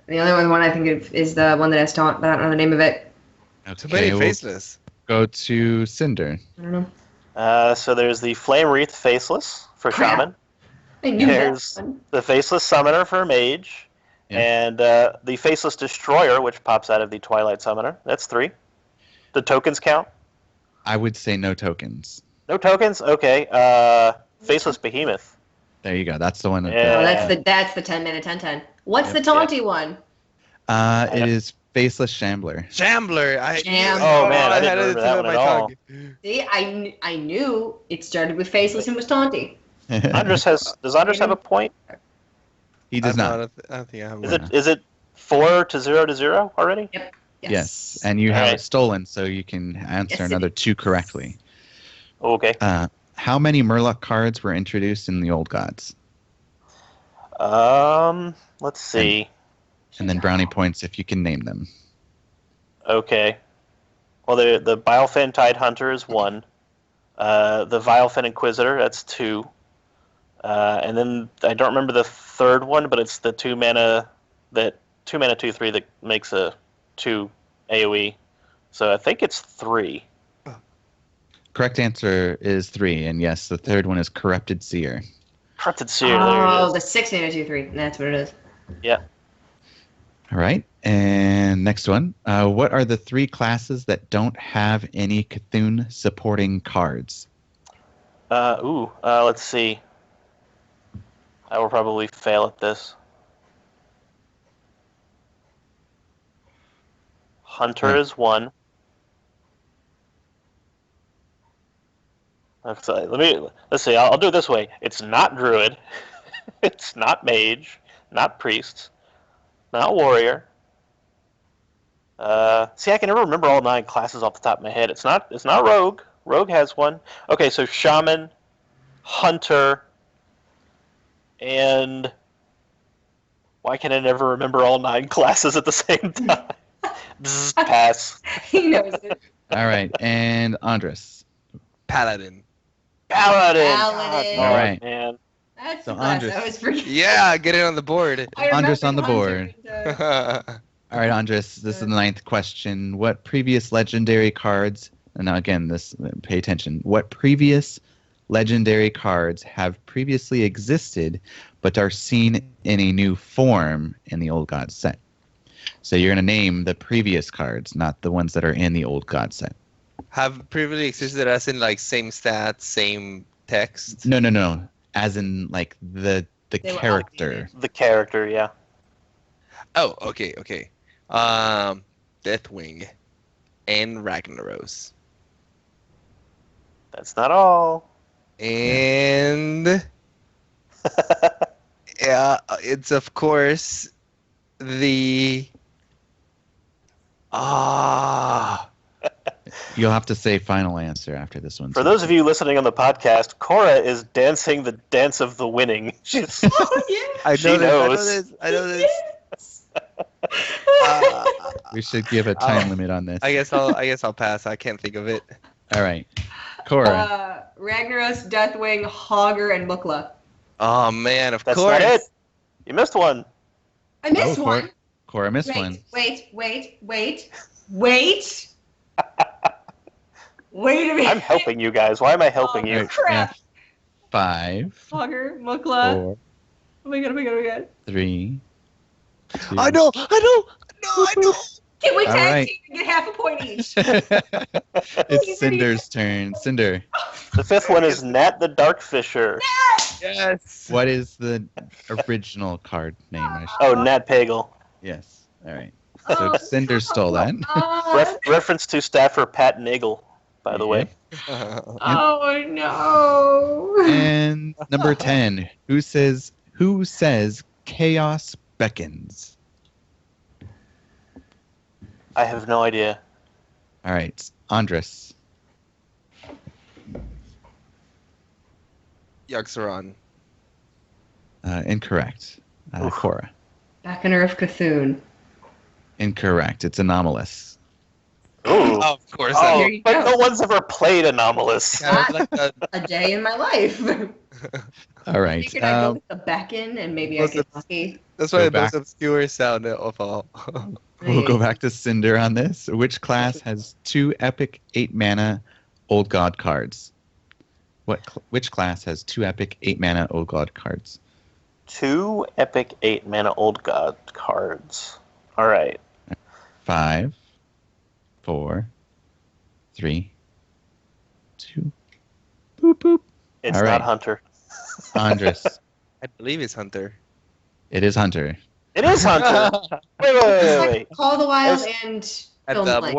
The only one I think of is the one that has taunt, but I don't know the name of it. Too many we'll faceless. go to Cinder. I don't know. So there's the Flame Wreath Faceless for Crap. Shaman. I knew There's that one. the Faceless Summoner for Mage. Yeah. And the Faceless Destroyer, which pops out of the Twilight Summoner. That's 3. The tokens count? I would say no tokens. No tokens? Okay. Faceless Behemoth. There you go. That's the one. Yeah. Oh, that's the 10-mana 10/10. What's Yep. the taunty one? It is Faceless Shambler. Shambler. Oh, man, I didn't had it remember that on one my at all. tongue. See, I knew it started with faceless and was taunty. Does Andres have a point? He does not. I don't think I have Is one. it 4 to 0 already? Yes. And you have Alright. it stolen, so you can answer Yes, it another is. 2 correctly. Okay. How many Murloc cards were introduced in the Old Gods? Let's see. And then brownie points if you can name them. Okay. Well, the Bilefin Tide Hunter is 1. The Vilefin Inquisitor, that's 2. And then I don't remember the third one, but it's the 2 mana 2/3 that makes a 2 AoE. So I think it's 3. Correct answer is 3, and yes, the third one is Corrupted Seer. Corrupted Seer. There it Oh, is. the 6-mana 2/3. That's what it is. Yeah. All right, and next one. What are the 3 classes that don't have any Cthulhu supporting cards? Let's see. I will probably fail at this. Hunter is 1. Let's see. I'll do it this way. It's not Druid. It's not Mage. Not Priest. Not Warrior. See, I can never remember all 9 classes off the top of my head. It's not Rogue. Rogue has 1. Okay, so Shaman, Hunter, and why can I never remember all 9 classes at the same time? Bzz, pass. He knows it. All right, and Andres. Paladin. Paladin. Paladin. God, All right. man. That's So the class Andres. I was forgetting. Yeah, get it on the board. I remember Andres on the Hunter board. and, All right, Andres, this is the 9th question. What previous legendary cards, and now again, pay attention. What previous legendary cards have previously existed but are seen in a new form in the Old God set? So you're going to name the previous cards, not the ones that are in the Old God set. Have previously existed as in like same stats, same text. No. As in, like, the They were character. The character, yeah. Oh, okay. Deathwing and Ragnaros. That's not all. And yeah, it's of course the You'll have to say final answer after this one. For those of you listening on the podcast, Cora is dancing the dance of the winning. She's Oh, yeah. I She knows. I know this. We should give a time limit on this. I guess I'll pass. I can't think of it. All right. Cora. Ragnaros, Deathwing, Hogger, and Mukla. Oh man, of That's course. not it. You missed one. I missed Oh, one. Cora missed one. Wait. Wait a minute. I'm helping you guys. Why am I helping Oh, you? crap. 5, Hogger, Mukla. 4, Oh my god. 3, 2. I know. Can we All tag right. team and get half a point each? It's Cinder's turn. Cinder, The 5th one is Nat the Darkfisher. Yes. what is the original card name? Oh, Nat Pagel. Yes. All right. Oh, So Cinder stole that. Reference to staffer Pat Nagel. by the way. Oh no! And number 10, who says chaos beckons? I have no idea. All right, Andres. Yaxaron. Incorrect. Cora. Beckoner of Cthulhu. Incorrect. It's anomalous. Ooh. Oh, of course. Oh, Here you but go. no one's ever played Anomalous. Yeah, it's like the, A day in my life. All right. Figured I'd go with the beckon and maybe I What's get it- lucky. that's Go why the back. most obscure sound of all. We'll go back to Cinder on this. Which class has 2 epic 8-mana Old God cards? Which class has 2 epic 8-mana Old God cards? 2 epic 8-mana Old God cards. All right. 5, 4, 3, 2. Boop boop. It's All not right. Hunter. Andres. I believe it's Hunter. It is Hunter. It is Hunter. Wait. Call the Wild It's- and And fill in the blank.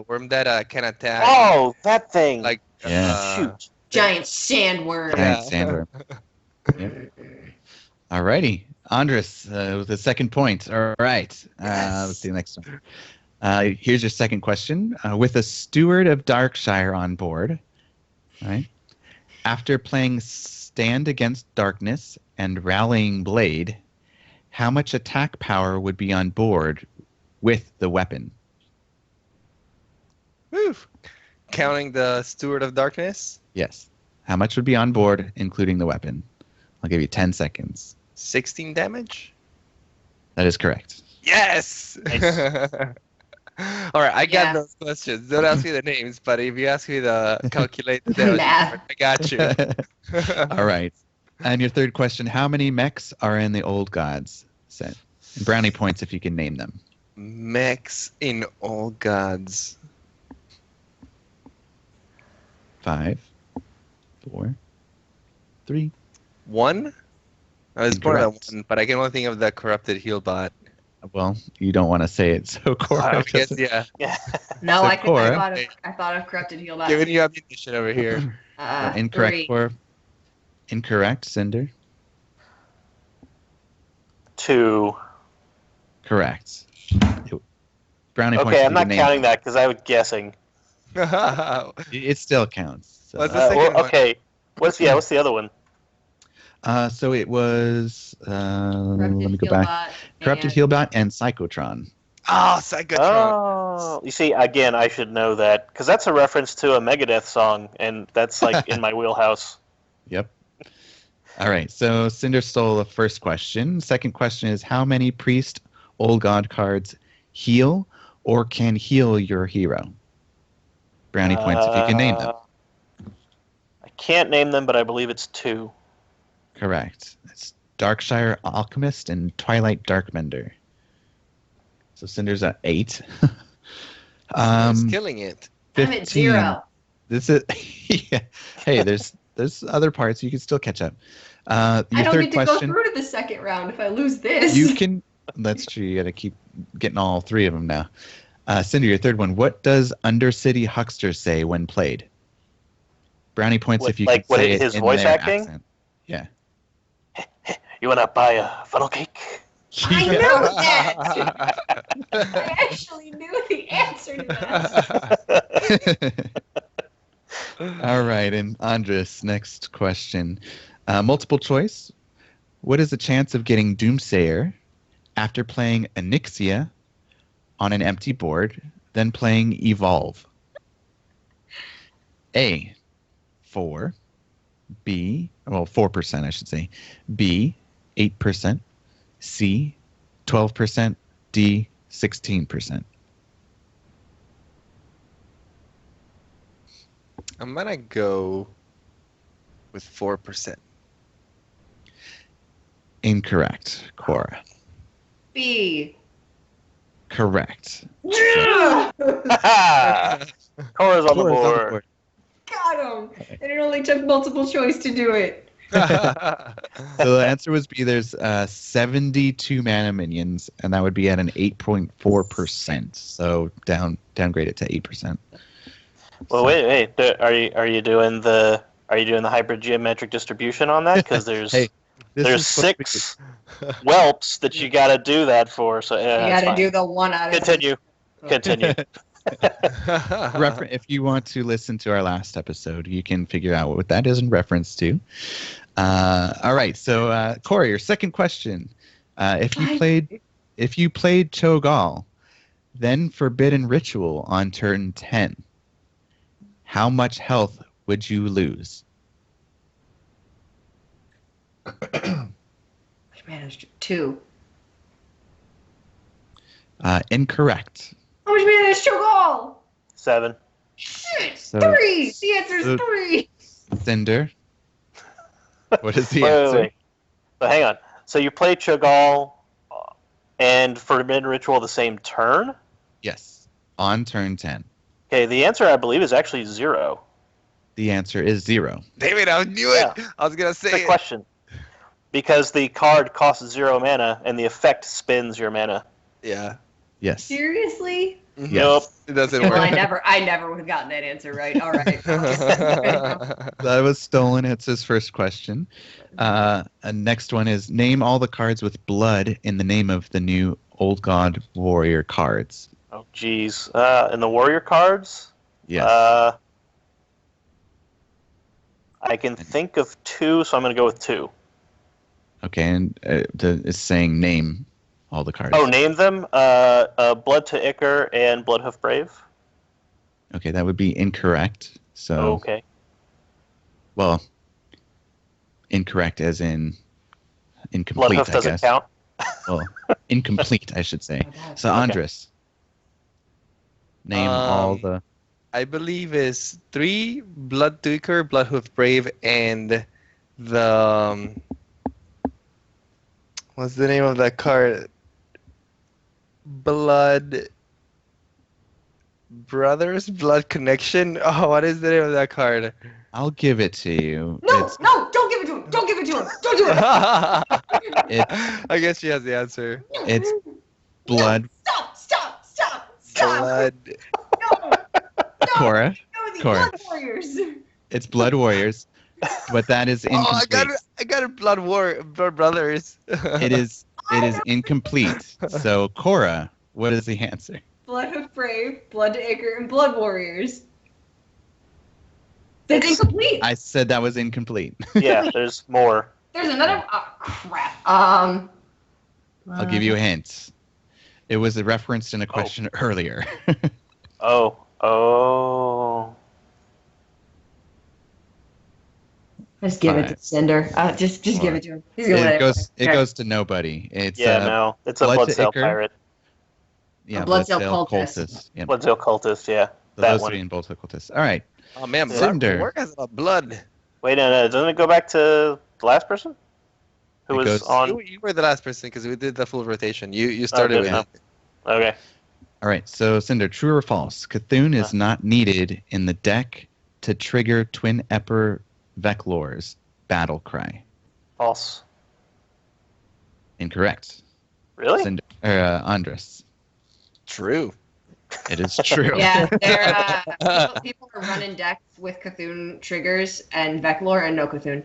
worm that can attack. Oh, that thing. Like Yeah. Shoot. Giant sandworm. Yeah. Giant sandworm. Yep. All righty. Andres with the second point. All right. Let's see the next one. Here's your second question. With a Steward of Darkshire on board, all right, after playing Stand Against Darkness and Rallying Blade, how much attack power would be on board with the weapon? Woo. Counting the Steward of Darkness, Yes. How much would be on board, including the weapon? I'll give you 10 seconds. 16 damage. That is correct. Yes. Nice. All right, I got Yeah. those questions. Don't ask me the names, but if you ask me to calculate the damage, Math. I got you. All right. And your third question, how many mechs are in the Old Gods set? And brownie points if you can name them. Mechs in all gods. 5, 4, 3. One? I was born at Incorrect. one, but I can only think of the corrupted healbot. Well, you don't want to say it, so Cora I guess, doesn't- yeah. No, So I Cora- thought of corrupted heal back. Giving you ammunition over here. Incorrect, 3. Cora. Incorrect, Cinder. 2. Correct. Brownie points Okay, if I'm you not can name counting that because I was guessing. them. It still counts. So, What's the second one? Okay. What's the other one? so it was, let me go back. Corrupted Healbot and Psychotron. Oh, Psychotron. Oh, you see, again, I should know that because that's a reference to a Megadeth song, and that's like in my wheelhouse. Yep. All right. So Cinder stole the first question. Second question is, how many Priest Old God cards heal or can heal your hero? Brownie points if you can name them. I can't name them, but I believe it's 2. Correct. It's Darkshire Alchemist and Twilight Darkmender. So Cinder's at 8. He's killing it. I'm at 0. This is yeah. Hey, there's other parts you can still catch up. Your I don't third get to question. go through to the second round if I lose this. You can. That's true. You got to keep getting all 3 of them now. Cinder, your third one. What does Undercity Huckster say when played? Brownie points What- if you like can what, say it his in voice their acting? accent. Yeah. You wanna buy a funnel cake? I knew that. I actually knew the answer to that. All right, and Andres, next question. Multiple choice. What is the chance of getting Doomsayer after playing Onyxia on an empty board, then playing Evolve? A, 4. B, 4%, I should say. B, 8%. C, 12%. D, 16%. I'm gonna go with 4%. Incorrect, Cora. B. Correct. Yeah! Cora's on the Cora's board. Got him. And it only took multiple choice to do it. So the answer was B. There's 72 mana minions, and that would be at an 8.4%. So downgrade it to 8%. Well, wait. Are you doing the hybrid geometric distribution on that? Because Hey, this there's is supposed to be- 6 whelps that you got to do that for. So yeah, You that's got to fine. do the 1 out of 6. Continue. If you want to listen to our last episode, you can figure out what that is in reference to. All right, so Corey, your second question: if you played Cho'Gall, then Forbidden Ritual on turn 10, how much health would you lose? Which mana is 2? Incorrect. How much mana is Cho'Gall? 7. Shit, So- 3. The answer is so- 3. Cinder. What is the Wait, answer? wait. So hang on. So you play Cho'Gall and Forbidden Ritual the same turn? Yes, on turn 10. Okay, the answer I believe is actually 0. The answer is 0. David, I knew it. I was gonna say Good it. question. Because the card costs 0 mana and the effect spins your mana. Yeah. Yes. Seriously? Mhm. Nope. It doesn't Well, work. I never would have gotten that answer right. All right. That was stolen. It's his first question. And next one is name all the cards with blood in the name of the new Old God Warrior cards. Oh, geez. And the warrior cards? Yes. I can think of 2, so I'm going to go with 2. Okay, and it's saying name all the cards. Oh, name them? Blood to Ichor and Bloodhoof Brave. Okay, that would be incorrect. So, Okay. well, incorrect as in incomplete, Bloodhoof I doesn't guess. count. Well, incomplete, I should say. So, Andres, name all the... I believe is 3 Blood Duker, Bloodhoof Brave, and the what's the name of that card? Blood Brothers, Blood Connection. Oh, what is the name of that card? I'll give it to you. No, don't give it to him. Don't give it to him. Don't do it. I guess she has the answer. It's blood. Stop. Blood. No. Cora. No, the Cora. Blood Warriors. It's Blood Warriors, but that is Oh, incomplete. I got it. Blood Brothers. It is incomplete. So, Cora, what is the answer? Blood of Brave, Blood to Ichor, and Blood Warriors. That's incomplete. I said that was incomplete. Yeah, there's more. There's another. Oh, crap. I'll give you a hint. It was referenced in a question earlier. Oh. Just give it to Cinder. Just give it to him. He's gonna let It goes to nobody. It's No. It's a Blood to Bloodsail Ichor. Pirate. yeah, A Bloodsail Bloodsail cultist. Yeah, Bloodsail Cultist, yeah. so that those one. 3 in Bloodsail cultist. All right. Oh man, Cinder. Blood has a lot of blood. Wait, no. Doesn't it go back to the last person? Who It was goes- on? You were the last person because we did the full rotation. You started good with enough. it. Okay. All right. So, Cinder, true or false? Cthulhu is not needed in the deck to trigger Twin Emperor Veclor's battle cry. False. Incorrect. Really? Cinder, Andres. True. It is true. Yeah, people are running decks with Cthulhu triggers and Veclor and no Cthulhu.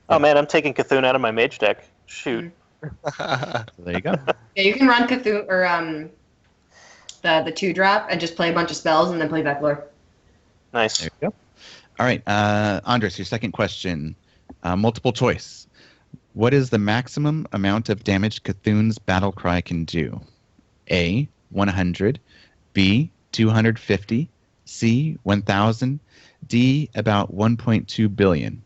Oh man, I'm taking Cthulhu out of my mage deck. Shoot. So there you go. Yeah, you can run Cthulhu or the 2-drop and just play a bunch of spells and then play Veclor. Nice. There you go. All right, Andres, your second question. Multiple choice. What is the maximum amount of damage Cthulhu's battle cry can do? A, 100. B, 250. C, 1,000. D, about 1.2 billion.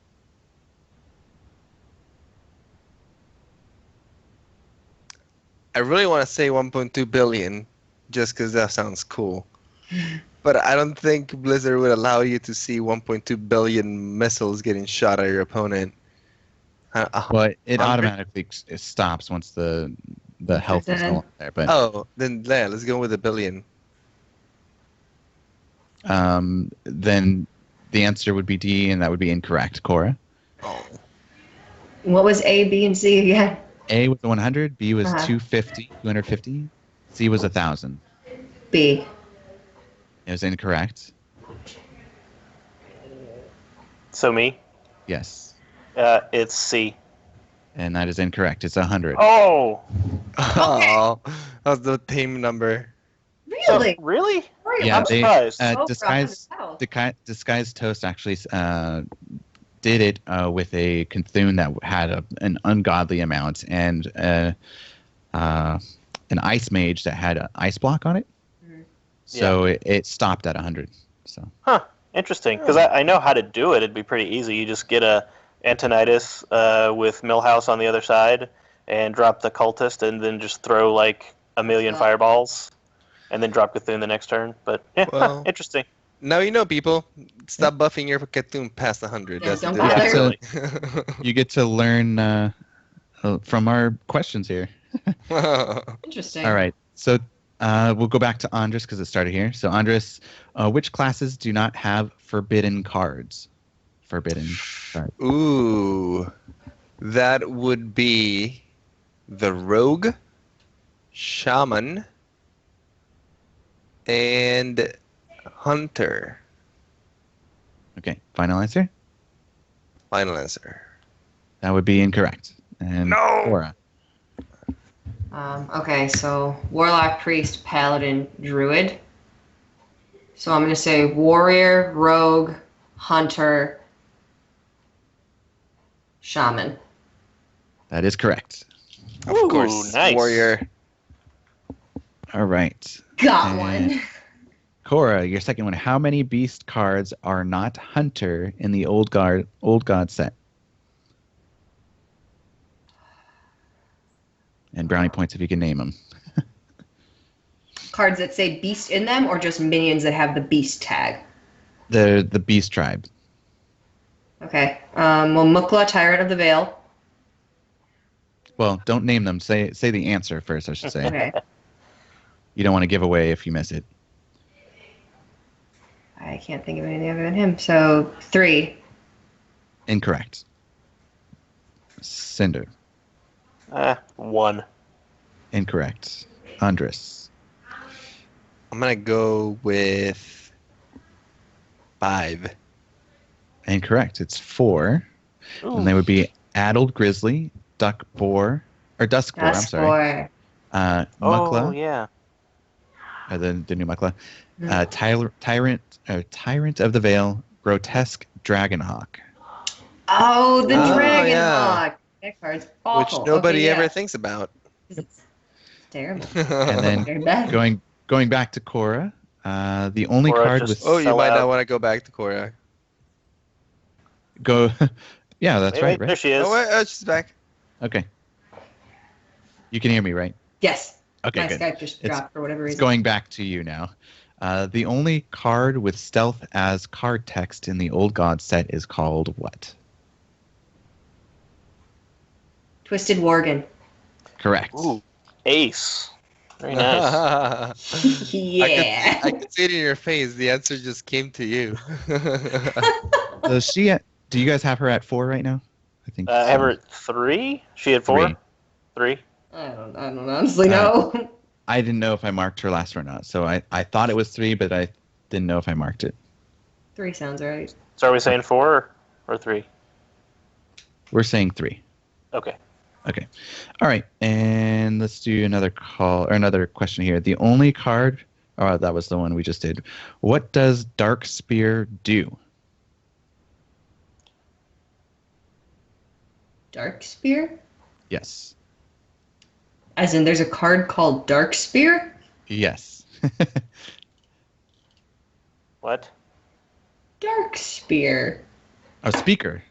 I really want to say 1.2 billion just because that sounds cool. But I don't think Blizzard would allow you to see 1.2 billion missiles getting shot at your opponent. Well, it 100? automatically stops once the health is no longer there. But Oh, then yeah, let's go with a billion. then the answer would be D, and that would be incorrect. Cora? Oh. What was A, B, and C again? A was 100, B was Uh-huh. 250, C was 1,000. B. It was incorrect. So me? Yes. It's C. And that is incorrect. It's 100. Oh, Oh, that was the team number. so Really? really? Yeah, I'm they surprised. Disguised Toast actually did it with a Cthulhu that had an ungodly amount and an ice mage that had an ice block on it. Mhm. So it stopped at 100. So Huh. Interesting. Because I know how to do it. It'd be pretty easy. You just get a Antonitis with Millhouse on the other side and drop the cultist and then just throw like a million fireballs and then drop Cthulhu the next turn. But yeah, Well, interesting. now you know, people. Stop buffing your Cthulhu past 100. Yeah, That's don't the bother. Really. you get to learn from our questions here. Interesting. All right. So we'll go back to Andres because it started here. So Andres, which classes do not have forbidden cards? Forbidden cards. Ooh, that would be the rogue, shaman, and hunter. Okay. Final answer? Final answer. That would be incorrect. And No! Cora. Okay, so Warlock, Priest, Paladin, Druid. So I'm going to say Warrior, Rogue, Hunter, Shaman. That is correct. Of Ooh, course, nice. warrior. All right. Got And one. Cora, your second one. How many beast cards are not hunter in the old god set? And brownie points if you can name them. Cards that say Beast in them, or just minions that have the Beast tag? The beast tribe. Okay. Well, Mukla, Tyrant of the Veil. Well, don't name them. Say the answer first, I should say. Okay. You don't want to give away if you miss it. I can't think of anything other than him. So 3. Incorrect. Cinder. 1. Incorrect. Andres. I'm gonna go with 5. Incorrect. It's 4. Ooh. And they would be Addled Grizzly, Dusk Boar, I'm sorry. Boy. Mukla, Oh, yeah. the new Mukla. Tyrant of the Veil, Grotesque Dragonhawk. Oh, the Oh, Dragon yeah. Hawk. That card's awful. Which nobody Okay, yeah. ever thinks about. It's terrible. And then Very bad. going back to Cora, the only Cora card just- with Oh, you Sell might out. not want to go back to Cora. go. Yeah, that's Wait, right. There Right. she is. Oh, wait, she's back. Okay. You can hear me, right? Yes. Okay, My good. Skype just dropped for whatever It's reason. going back to you now. The only card with stealth as card text in the Old God set is called what? Twisted Worgen. Correct. Ooh, Ace. Very nice. Yeah. I could see it in your face. The answer just came to you. So do you guys have her at 4 right now? I think. I have her at 3. She had 4. 3. I don't honestly know. I didn't know if I marked her last or not, so I thought it was 3, but I didn't know if I marked it. 3 sounds right. So are we saying 4 or 3? We're saying 3. Okay. Okay. All right, and let's do another question here. The only card. Oh, that was the one we just did. What does Dark Spear do? Dark Spear? Yes. As in, there's a card called Dark Spear? Yes. What? Dark Spear. Oh, speaker.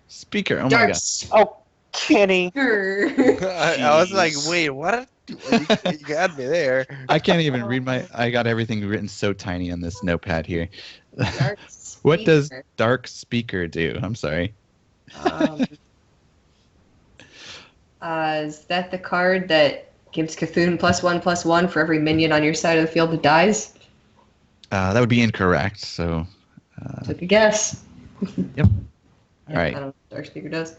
Oh my Dark god. Oh, Kenny. Spear. I was like, Jeez. wait, what? You got me there. I can't even read I got everything written so tiny on this notepad here. Dark What does Speaker. Dark Speaker do? I'm sorry. Is that the card that gives Cthulhu +1/+1 for every minion on your side of the field that dies? That would be incorrect. So, Took a guess. Yep. Yeah, All right. I don't know what Dark Speaker does.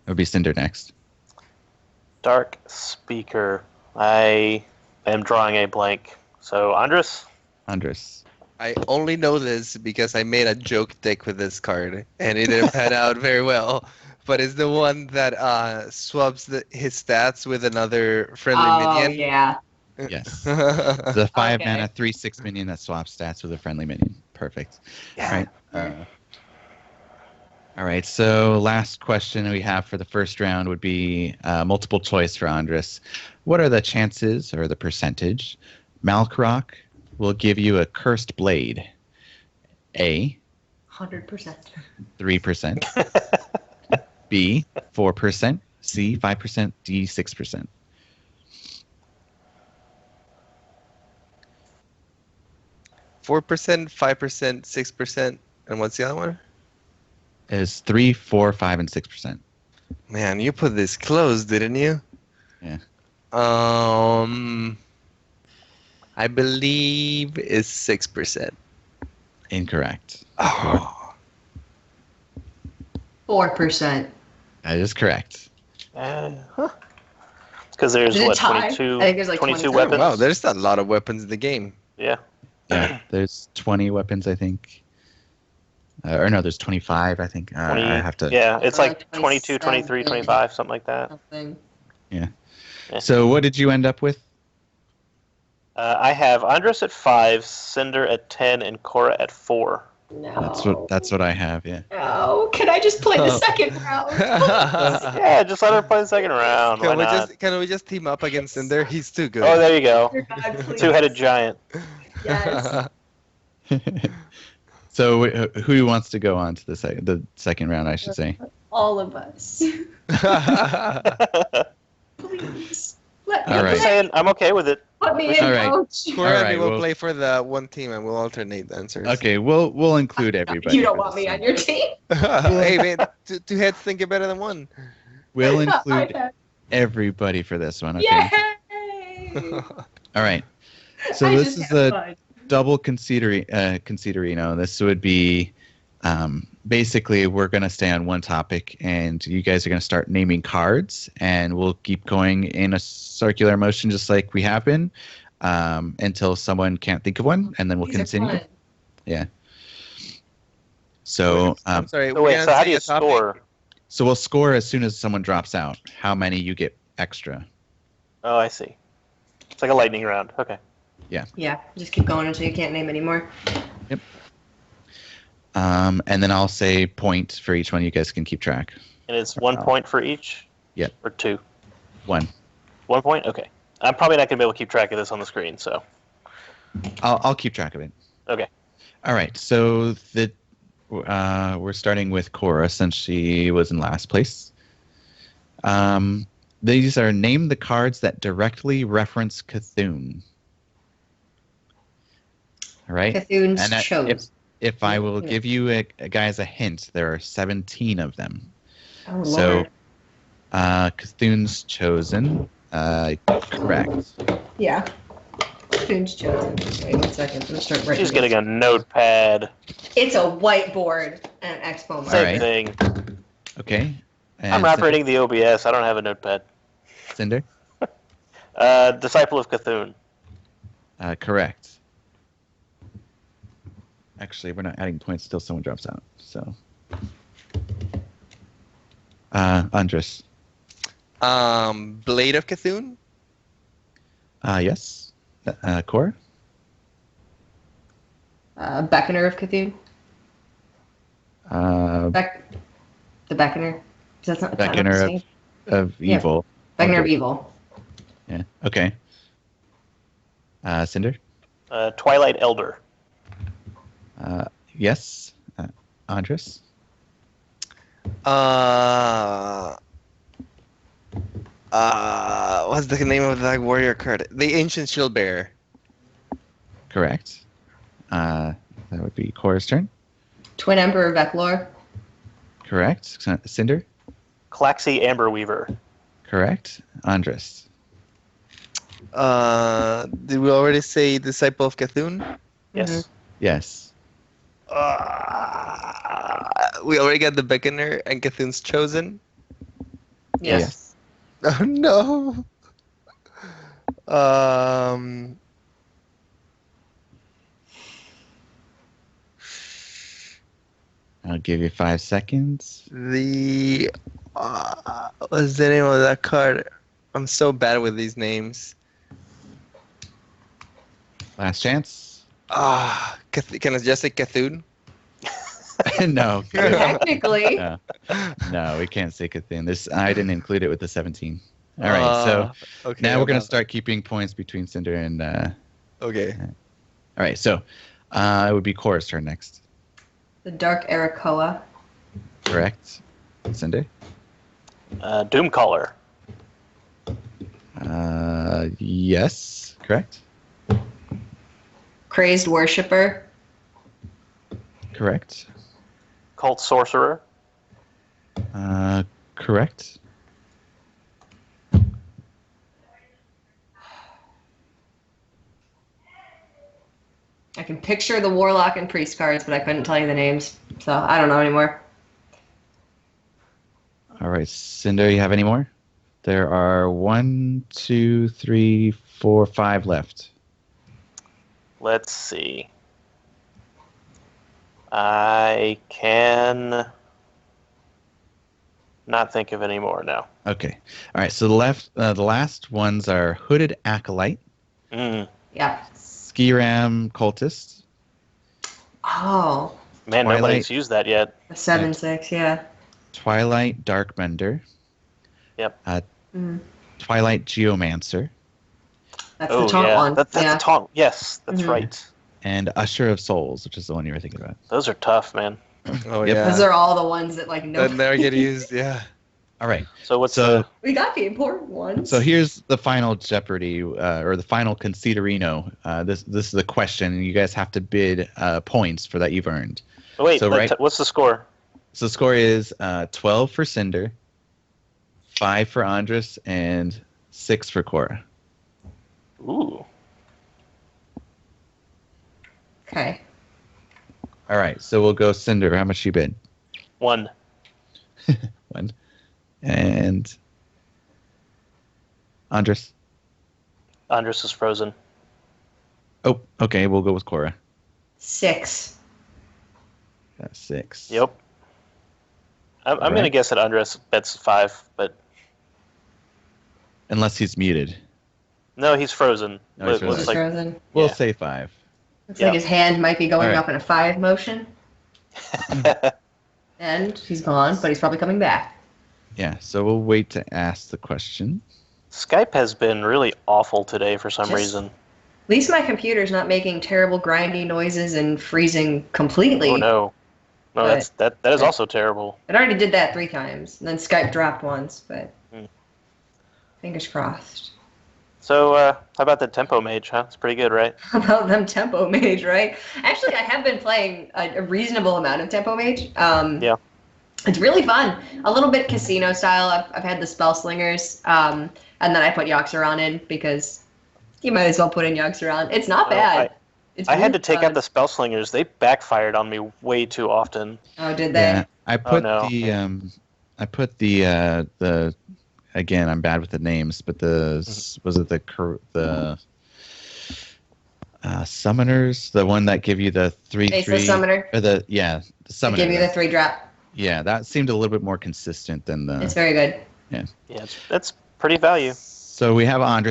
it would be Cinder next. Dark Speaker. I am drawing a blank. So, Andres? Andres. I only know this because I made a joke deck with this card, and it didn't pan out very well. But it's the one that swaps his stats with another friendly Oh minion. yeah. Yes. The 5 Okay. mana 3/6 minion that swaps stats with a friendly minion. Perfect. Yeah. All right. So last question we have for the first round would be multiple choice for Andres. What are the chances or the percentage Malkrok will give you a cursed blade? A, 100%. 3%. B, 4%. C, 5%. D, 6%. 4%, 5%, 6%, and what's the other one? Is 3, 4, 5, and 6%. Man, you put this close, didn't you? Yeah. I believe it's 6%. Incorrect. Oh. 4%. That is correct. Because there's Is it what, tie? 22, I think there's like 22 20. weapons. Wow, there's a lot of weapons in the game. Yeah. Yeah. There's 20 weapons, I think. Or no, there's 25, I think. 20, I have to. Yeah, it's Or like 22, 23, 27. 25, something like that. Something. So what did you end up with? I have Andres at 5, Cinder at 10, and Cora at 4. No. That's what I have. Yeah. No. Can I just play the second round? Yeah, just let her play the second round. Why not? Can we just team up against Cinder? He's too good. Oh, there you go. Dear God, please. Two-headed giant. Yes. So who wants to go on to the second round? I should say. All of us. Please. Let me All I'm right. just saying, I'm okay with it. Put me in, All right. coach. Cora All right, and me will well- play for the one team and we'll alternate answers. Okay, we'll include everybody. You don't for want this me one. on your team? Hey man, two heads think it better than one. We'll I include know. everybody for this one. Okay. Yay! All right. So I this just is had the fun. double Concederino. This would be basically we're going to stay on one topic, and you guys are going to start naming cards, and we'll keep going in a circular motion just like we have been until someone can't think of one, and then we'll These are continue. fun. Yeah. So I'm sorry. So wait, so how do you score? score? so we'll score as soon as someone drops out. How many you get extra? Oh, I see. It's like a lightning round. Okay. Yeah, just keep going until you can't name anymore. And then I'll say point for each one. You guys can keep track. And it's 1 point for each? Yep. Or 2? 1. 1 point? Okay. I'm probably not going to be able to keep track of this on the screen, so. I'll keep track of it. Okay. All right. So we're starting with Cora since she was in last place. These are name the cards that directly reference Cthulhu. All right. Cthulhu's And chose. if I will give you guys a hint, there are 17 of them. Oh, So, Lord. Cthulhu's chosen. Correct. Yeah. Cthulhu's chosen. Wait 1 second. I'm going to start writing. She's getting a notepad. It's a whiteboard and an expo marker. Same right. thing. Okay. And I'm operating the OBS. I don't have a notepad. Cinder. Disciple of Cthulhu. Correct. Actually, we're not adding points till someone drops out. So, Andres. Blade of Cthulhu. Yes. Cora. Beckoner of Cthulhu. The Beckoner. That's not Beckoner of Yeah. evil. Beckoner of Okay. Evil. Yeah. Okay. Cinder. Twilight Elder. Yes. Andres. What's the name of that warrior card? The Ancient Shield Bearer. Correct. That would be Cora's turn. Twin Emperor of Veclor. Correct. Cinder. Claxi Amber Weaver. Correct. Andres. Did we already say Disciple of Cthulhu? Yes. Yes. We already got the Beckoner and Cthulhu's chosen. Yes. Oh no. give you 5 seconds. The what's the name of that card? I'm so bad with these names. Last chance. Can I just say Cthulhu? No. Technically. No, we can't say Cthulhu. I didn't include it with the 17. All right, so okay, now we're going to start keeping points between Cinder and... Okay. All right, so it would be Cora's turn next. The Dark Arakoa. Correct. Cinder? Doomcaller. Yes, correct. Crazed Worshipper. Correct. Cult Sorcerer. Correct. I can picture the Warlock and Priest cards, but I couldn't tell you the names, so I don't know anymore. All right, Cinder, you have any more? There are 1, 2, 3, 4, 5 left. Let's see. I can not think of any more now. Okay. All right, so the last ones are Hooded Acolyte, Mm. Yeah. Ski Ram Cultist, Oh, Man, Twilight. nobody's used that yet. a 7/6, yeah. Twilight Darkbender, Mm. Twilight Geomancer, That's Oh, the taunt yeah. one. That's yeah. the taunt. Yes, that's Mhm. right. and Usher of Souls, which is the one you were thinking about. Those are tough, man. Oh Yep. yeah. Those are all the ones that like no. That never get used. Yeah. All right. So what's So We got the important ones. so here's the final Jeopardy, or the final Concederino. This is the question, and you guys have to bid points for that you've earned. the... Wait, so right- what's the score? So the score is 12 for Cinder, 5 for Andres, and 6 for Cora. Ooh. Okay. All right, so we'll go Cinder. How much you bid? 1. 1. And Andres? Andres is frozen. Oh, okay, we'll go with Cora. 6. That's 6. Yep. I'm All going to right. guess that Andres bets 5, but Unless he's muted. no, he's frozen. No, he's It looks He's like frozen. We'll Yeah. say 5. Looks Yeah. like his hand might be going All right. up in a 5 motion, and he's gone, but he's probably coming back. Yeah, so we'll wait to ask the question. Skype has been really awful today for some Just- reason. At least my computer's not making terrible grindy noises and freezing completely. Oh no. No, But- that is also terrible. It already did that 3 times, and then Skype dropped once, but Hmm. fingers crossed. So, how about the Tempo Mage, huh? It's pretty good, right? How about them Tempo Mage, right? Actually, I have been playing a reasonable amount of Tempo Mage. Yeah. It's really fun. A little bit casino style. I've had the Spell Slingers, and then I put Yoxeron in because you might as well put in Yoxeron. It's not Oh, bad. It's I had really to take fun. out the Spell Slingers. They backfired on me way too often. Oh, did they? Yeah, I put no. the again, I'm bad with the names, but was it the summoners, the one that give you the 3/3 Faceless Summoner. or the They summoner. give you the 3-drop. Yeah, that seemed a little bit more consistent than the. It's very good. Yeah, that's pretty value. So we have Andres